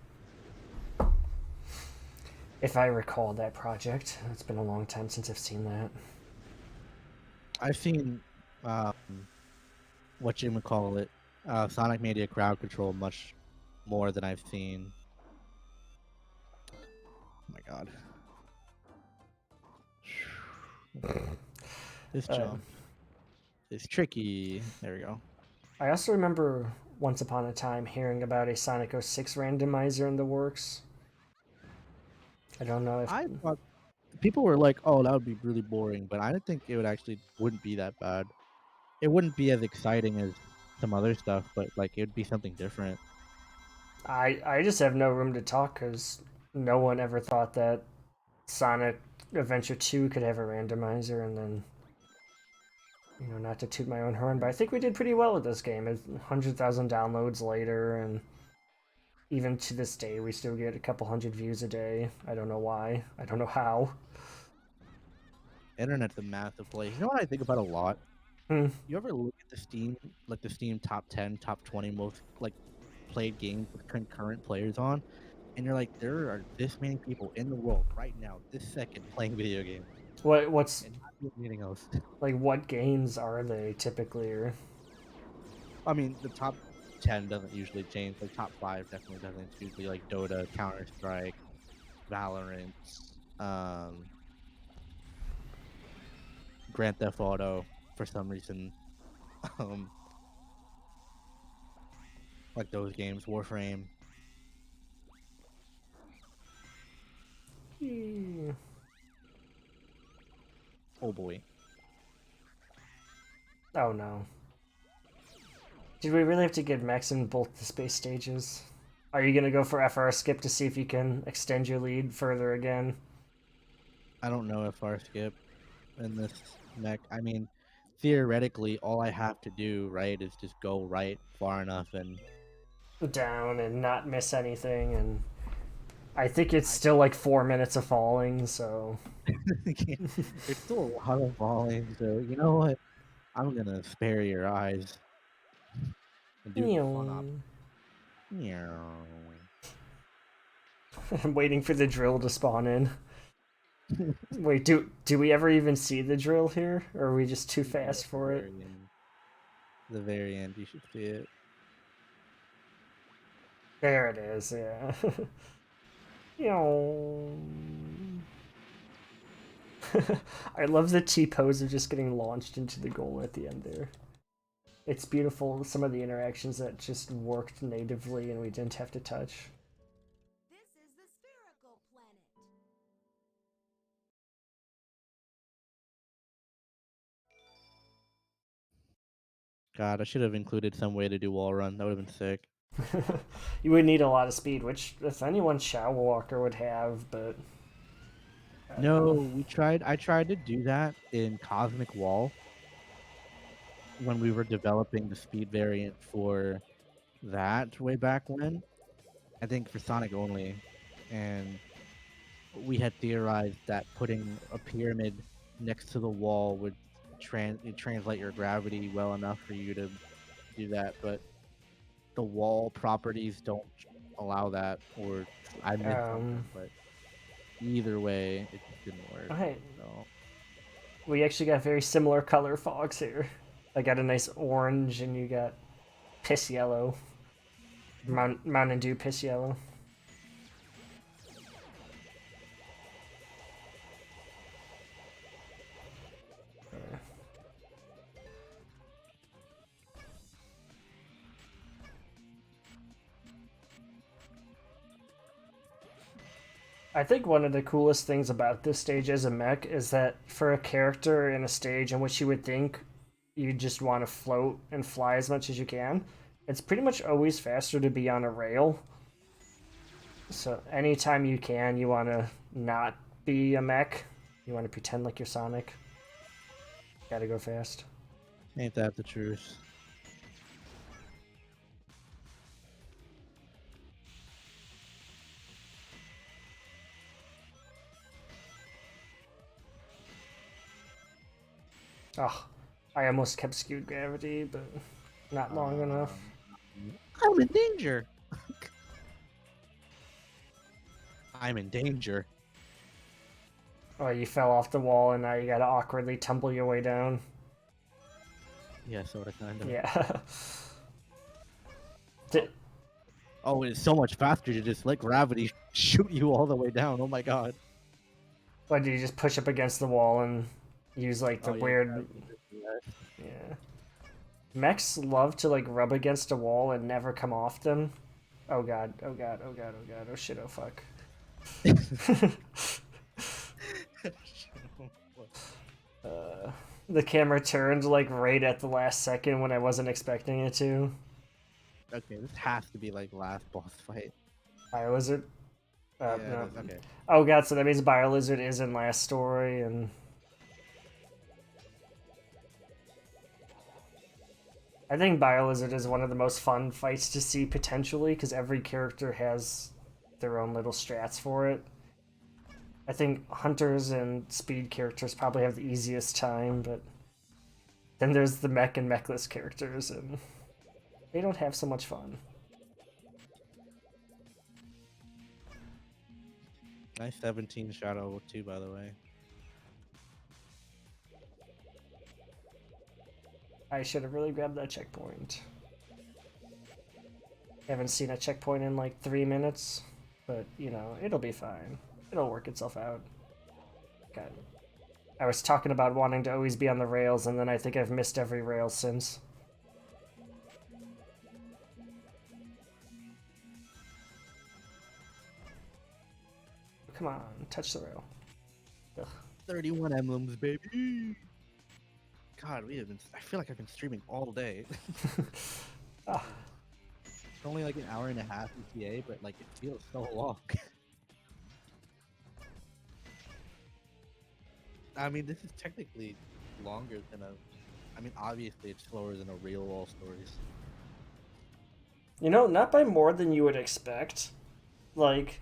If I recall that project. It's been a long time since I've seen that. I've seen, whatchamacallit, Sonic Media crowd control much more than I've seen. Oh my god. This jump is tricky. There we go. I also remember once upon a time hearing about a Sonic 06 randomizer in the works. I don't know if I thought people were like, "Oh, that would be really boring," but I didn't think it would actually wouldn't be that bad. It wouldn't be as exciting as some other stuff, but like it would be something different. I just have no room to talk because no one ever thought that Sonic Adventure 2 could have a randomizer, and then, not to toot my own horn, but I think we did pretty well with this game. It's 100,000 downloads later, and even to this day, we still get a couple hundred views a day. I don't know why. I don't know how. Internet's a massive place. You know what I think about a lot? Hmm. You ever look at the Steam top 10, top 20 most like played games with concurrent players on, and you're like, there are this many people in the world right now, this second, playing video games, What's and not doing anything else. like what games are they typically? Or I mean, the top 10 doesn't usually change. Like top 5 definitely doesn't. It's usually like Dota, Counter Strike, Valorant, um, Grand Theft Auto for some reason. Um, like those games, Warframe. Oh boy. Oh no. Did we really have to get Max in both the space stages? Are you gonna go for FR skip to see if you can extend your lead further again? I don't know if our skip in this mech. I mean, theoretically, all I have to do, right, is just go right far enough, and Down and not miss anything, and I think it's still like 4 minutes of falling, so there's still a lot of falling. So you know what? I'm gonna spare your eyes and do the fun op. I'm waiting for the drill to spawn in. Wait, do we ever even see the drill here, or are we just too fast for it? The very end, you should see it. There it is, yeah. I love the T-pose of just getting launched into the goal at the end there. It's beautiful, some of the interactions that just worked natively and we didn't have to touch. This is the spherical planet. God, I should have included some way to do wall run. That would have been sick. You would need a lot of speed, which if anyone Shadow Walker would have, but No, we tried. I tried to do that in Cosmic Wall when we were developing the speed variant for that way back when. I think for Sonic only, and we had theorized that putting a pyramid next to the wall would translate your gravity well enough for you to do that, but the wall properties don't allow that, or I missed something. But either way, it just didn't work. Alright. So. We actually got very similar color fogs here. I got a nice orange and you got piss yellow. Mountain Dew piss yellow. I think one of the coolest things about this stage as a mech is that for a character in a stage in which you would think you just want to float and fly as much as you can, it's pretty much always faster to be on a rail. So anytime you can, you want to not be a mech. You want to pretend like you're Sonic. Gotta go fast. Ain't that the truth? Oh, I almost kept skewed gravity, but not long enough. I'm in danger. I'm in danger. Oh, you fell off the wall and now you gotta awkwardly tumble your way down. Yeah, sort of, kind of. Yeah. D- Oh, it's so much faster to just let gravity shoot you all the way down. Oh my god. What, do you just push up against the wall and use like the Oh, yeah, weird? yeah. Yeah. Mechs love to like rub against a wall and never come off them. Oh god, oh god, oh god, oh god, oh shit, oh fuck. The camera turned like right at the last second when I wasn't expecting it to. Okay, this has to be like last boss fight. Biolizard? Yeah, No. it is. Okay. Oh god, so that means Biolizard is in last story, and I think Biolizard is one of the most fun fights to see potentially, because every character has their own little strats for it. I think hunters and speed characters probably have the easiest time, but then there's the mech and mechless characters, and they don't have so much fun. Nice 17 shadow too, by the way. I should have really grabbed that checkpoint. Haven't seen a checkpoint in like 3 minutes, but you know, it'll be fine. It'll work itself out. God. I was talking about wanting to always be on the rails, and then I think I've missed every rail since. Come on, touch the rail. Ugh. 31 emblems, baby. God, we have been. I feel like I've been streaming all day. Ah, It's only like an hour and a half ETA, but like it feels so long. I mean, this is technically longer than a. I mean, obviously it's slower than a real All Stories. you know, not by more than you would expect. Like,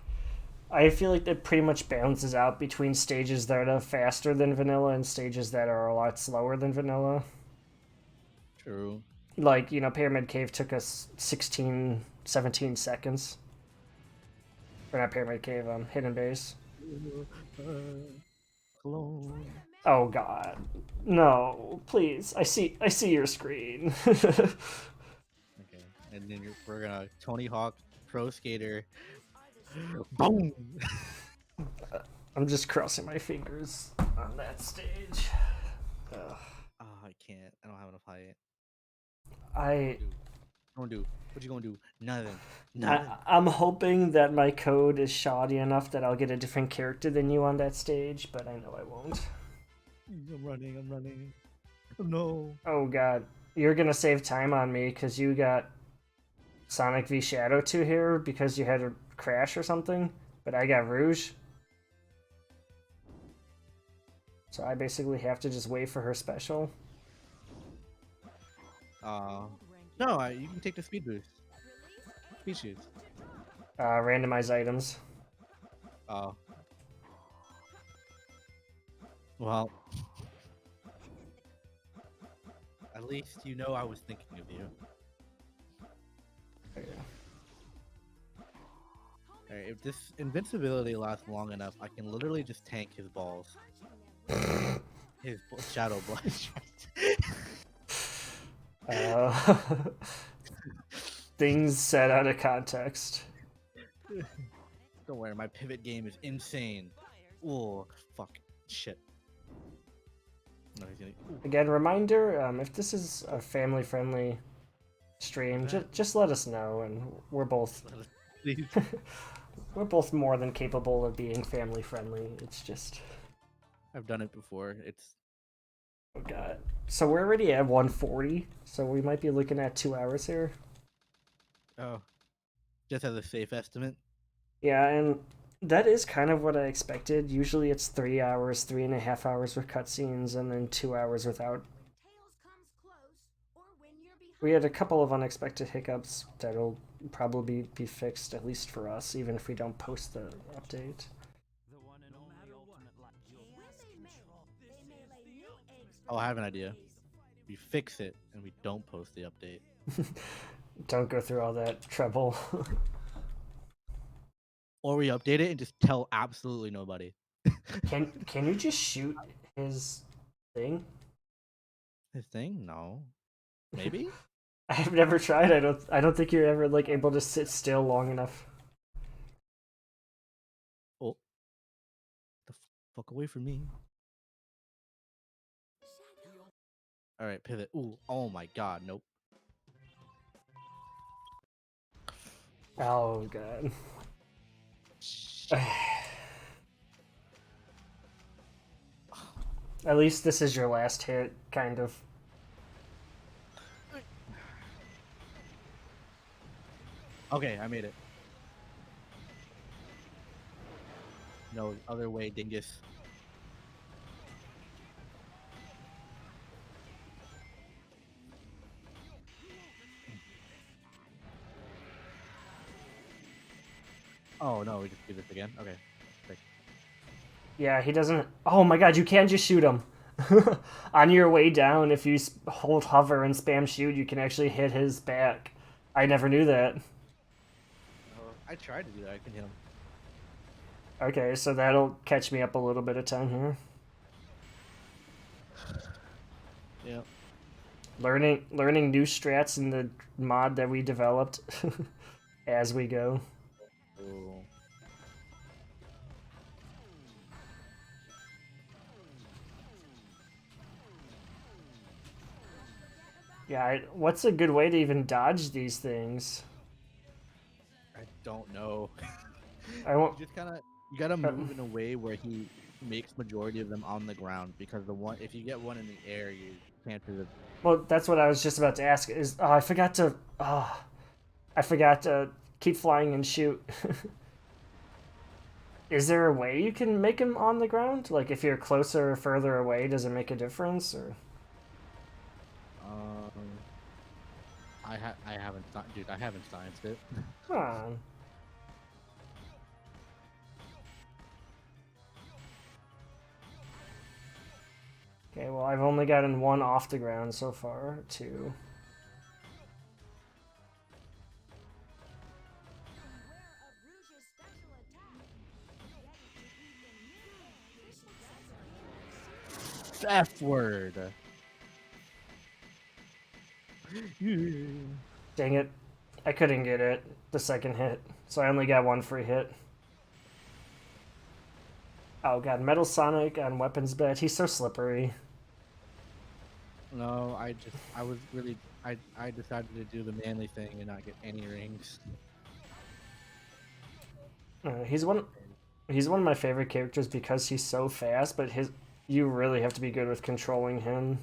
I feel like that pretty much balances out between stages that are faster than vanilla and stages that are a lot slower than vanilla. True. Like, you know, Pyramid Cave took us 16, 17 seconds. Or not Pyramid Cave, Hidden Base. Clone. Oh god. No, please. I see your screen. Okay, and then we're gonna Tony Hawk Pro Skater. Boom. I'm just crossing my fingers on that stage. Ugh. Oh, I can't. I don't have enough height. I What you gonna do? What you gonna do? Nothing. Nothing. I'm hoping that my code is shoddy enough that I'll get a different character than you on that stage, but I know I won't. I'm running. I'm running. No. Oh god. You're gonna save time on me because you got Sonic v Shadow 2 here because you had a crash or something, but I got Rouge. So I basically have to just wait for her special. No, you can take the speed boost. Speed shoes. Randomize items. Oh. Well. At least you know I was thinking of you. Alright, if this invincibility lasts long enough, I can literally just tank his balls. His shadow blood. Things said out of context. Don't worry, my pivot game is insane. Oh, fuck. Shit. No, he's gonna... Again, reminder, if this is a family-friendly stream, just let us know, and we're both Please. we're both more than capable of being family-friendly. It's just... I've done it before. It's... Oh god. So we're already at 140, so we might be looking at 2 hours here. Oh. Just as a safe estimate. Yeah, and that is kind of what I expected. Usually it's 3 hours, 3.5 hours with cutscenes, and then 2 hours without. We had a couple of unexpected hiccups that'll probably be fixed, at least for us, even if we don't post the update. The one and only ultimate light. Oh, I have an idea. We fix it and we don't post the update. Don't go through all that trouble. Or we update it and just tell absolutely nobody. Can you just shoot his thing? His thing? No. Maybe? I've never tried. I don't think you're ever like able to sit still long enough. Oh, the fuck away from me. All right, pivot. Ooh, oh my god, nope. Oh god. At least this is your last hit, kind of. Okay, I made it. No, other way, dingus. Oh no, we just do this again. Okay. Great. Yeah, he doesn't. Oh my god, you can just shoot him. On your way down, if you hold hover and spam shoot, you can actually hit his back. I never knew that. I tried to do that. I can hit him. Okay, so that'll catch me up a little bit of time here. Yeah. Learning new strats in the mod that we developed as we go. Ooh. Yeah, what's a good way to even dodge these things? I don't know. I won't. You just kind of you gotta move in a way where he makes majority of them on the ground, because the one if you get one in the air, you can't do the. Well, that's what I was just about to ask. Is I forgot to. I forgot to keep flying and shoot. Is there a way you can make him on the ground? Like if you're closer or further away, does it make a difference? Or Um, I haven't dude. I haven't scienced it. huh. Okay, well I've only gotten one off the ground so far. Two. F word. Dang it. I couldn't get it the second hit, so I only got one free hit. Oh god, Metal Sonic on Weapons Bed. He's so slippery. No, I was really I decided to do the manly thing and not get any rings. He's one of my favorite characters because he's so fast, but you really have to be good with controlling him.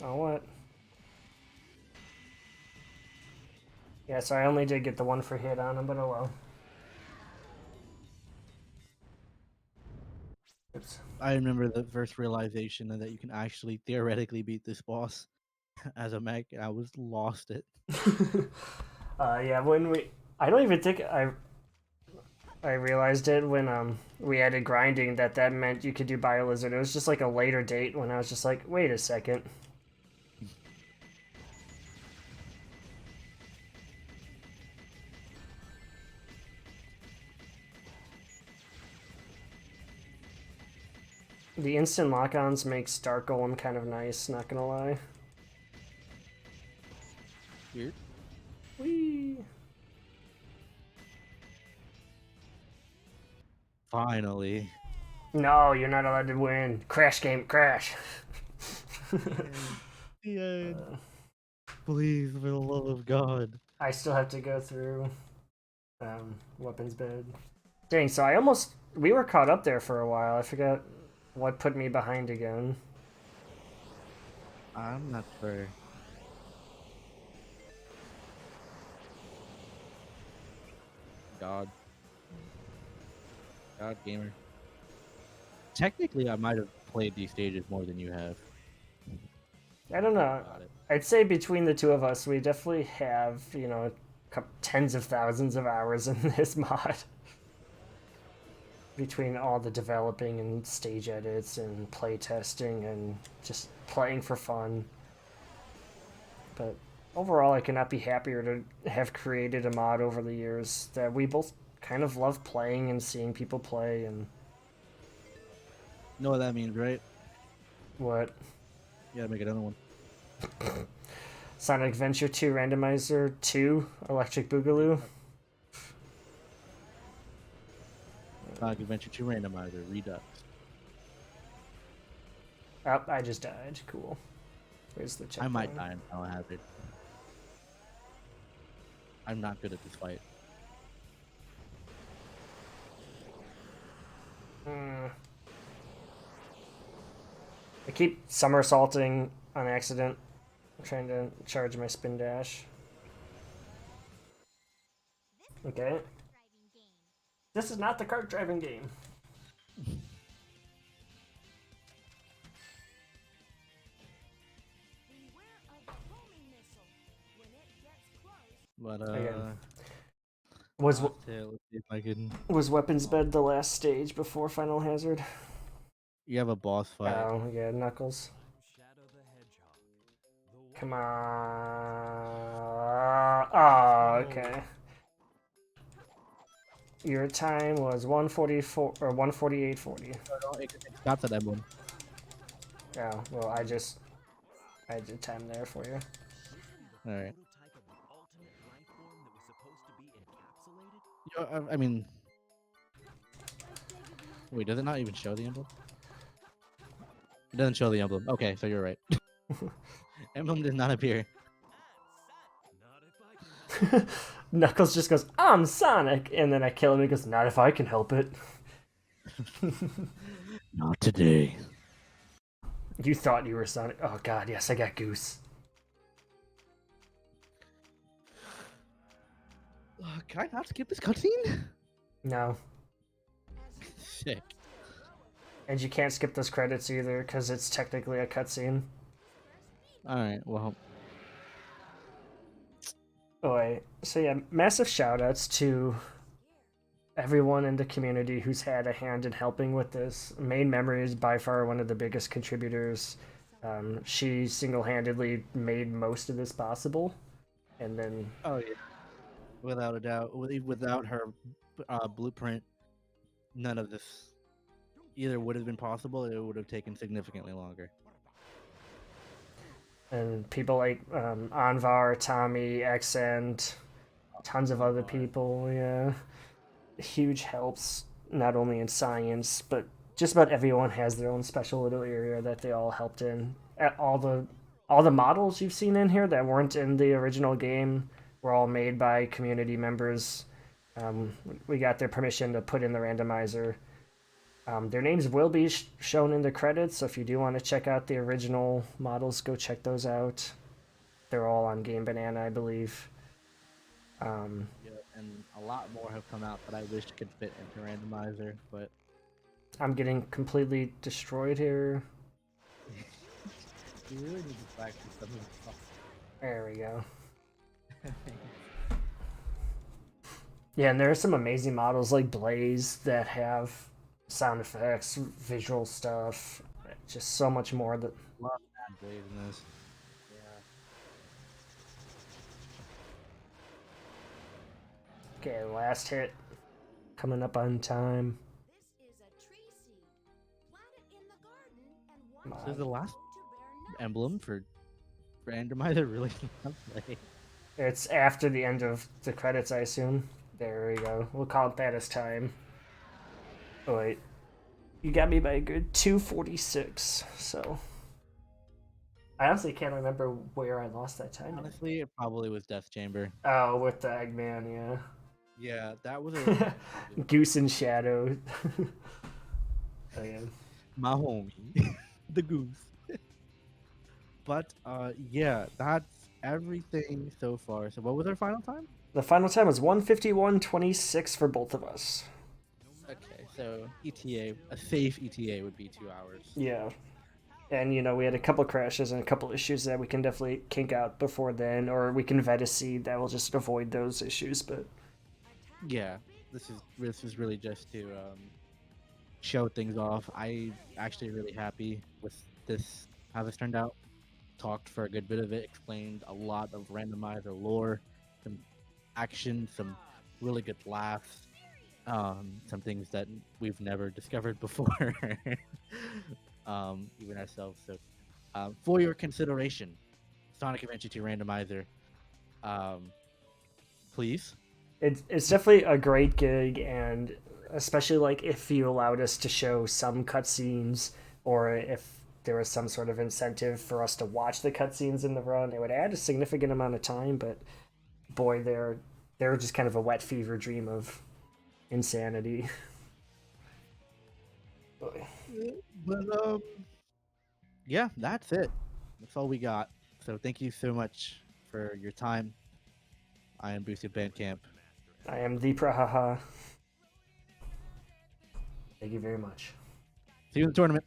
Oh, what? Yeah, so I only did get the one for hit on him, but oh well. Oops. I remember the first realization that you can actually theoretically beat this boss as a mech. I was lost it. Yeah, I don't even think I realized it when we added grinding that meant you could do Biolizard. It was just like a later date when I was just like, wait a second. The instant lock-ons makes Dark Golem kind of nice, not gonna lie. Weird. Whee! Finally. No, you're not allowed to win. Crash game, crash. Yeah. Please, for the love of God. I still have to go through Weapons Bed. Dang, so we were caught up there for a while. I forgot what put me behind again. I'm not sure. God gamer. Technically, I might have played these stages more than you have. I don't know. About it. I'd say between the two of us, we definitely have, tens of thousands of hours in this mod. between all the developing and stage edits and play testing and just playing for fun. But overall, I cannot be happier to have created a mod over the years that we both kind of love playing and seeing people play. And You know what that means, right? what? You gotta make another one. Sonic Adventure 2 Randomizer 2 Electric Boogaloo. Sonic Adventure 2 Randomizer Redux. Oh, I just died. Cool. Where's the checkpoint? I might die in Final Hazard. I'm not good at this fight. I keep somersaulting on accident. I'm trying to charge my spin dash. Okay. This is not the kart driving game. Beware of the homing missile. When it gets close, But Again. let's see if I can. Was Weapons Bed the last stage before Final Hazard? You have a boss fight. Oh, yeah, Knuckles. Shadow the Hedgehog. Come on. Oh, okay. Your time was 144 or 148.40. It stops at emblem. Oh, well, I did time there for you. All right. Prototype of the ultimate life form that was supposed to be encapsulated? I mean, wait, does it not even show the emblem? It doesn't show the emblem. Okay, so you're right. Emblem does not appear. Not if I can. Knuckles just goes, I'm Sonic, and then I kill him and he goes, not if I can help it. Not today. You thought you were Sonic. Oh god, yes, I got Goose. Can I not skip this cutscene? No. Sick. And you can't skip those credits either, because it's technically a cutscene. Alright, well. Oh, wait. So yeah, massive shoutouts to everyone in the community who's had a hand in helping with this. Main Memory is by far one of the biggest contributors. She single-handedly made most of this possible. And then... Oh, yeah. Without a doubt. Without her blueprint, none of this either would have been possible or it would have taken significantly longer. And people like Anvar, Tommy, Xend, tons of other people, yeah. Huge helps, not only in science, but just about everyone has their own special little area that they all helped in. All the models you've seen in here that weren't in the original game were all made by community members. We got their permission to put in the randomizer. Their names will be shown in the credits, so if you do want to check out the original models, go check those out. They're all on Game Banana, I believe. Yeah, and a lot more have come out that I wish could fit into randomizer, but I'm getting completely destroyed here. you really need to practice some of this stuff. There we go. Yeah, and there are some amazing models like Blaze that have sound effects, visual stuff, just so much more that... Love that Blade in this. Okay, last hit. Coming up on time. this is a tree seed. Plant it in the garden and watch Come This is the last to bear nuts. emblem for randomizer really play. It's after the end of the credits, I assume. There we go. We'll count that as time. Oh, wait. You got me by a good 2:46, so... I honestly can't remember where I lost that time. Honestly, it probably was Death Chamber. Oh, with the Eggman, yeah. Yeah, that was a Goose and Shadow. Oh, yeah. my homie, the goose. But yeah, that's everything so far. So what was our final time? The final time was 1:51.26 for both of us. Okay, so ETA, a safe ETA would be 2 hours. Yeah. And, you know, we had a couple crashes and a couple issues that we can definitely kink out before then, or we can vet a seed that will just avoid those issues, but... Yeah, this is really just to show things off. I actually really happy with this how this turned out. Talked for a good bit of it, explained a lot of randomizer lore, some action, some really good laughs, some things that we've never discovered before, even ourselves. So, for your consideration, Sonic Adventure 2 Randomizer, um, please. It's definitely a great gig, and especially like if you allowed us to show some cutscenes, or if there was some sort of incentive for us to watch the cutscenes in the run, it would add a significant amount of time. But boy, they're just kind of a wet fever dream of insanity. Boy. But yeah, that's it. That's all we got. So thank you so much for your time. I am Boosted Bandcamp. I am the Prahaha. Thank you very much. See you in the tournament.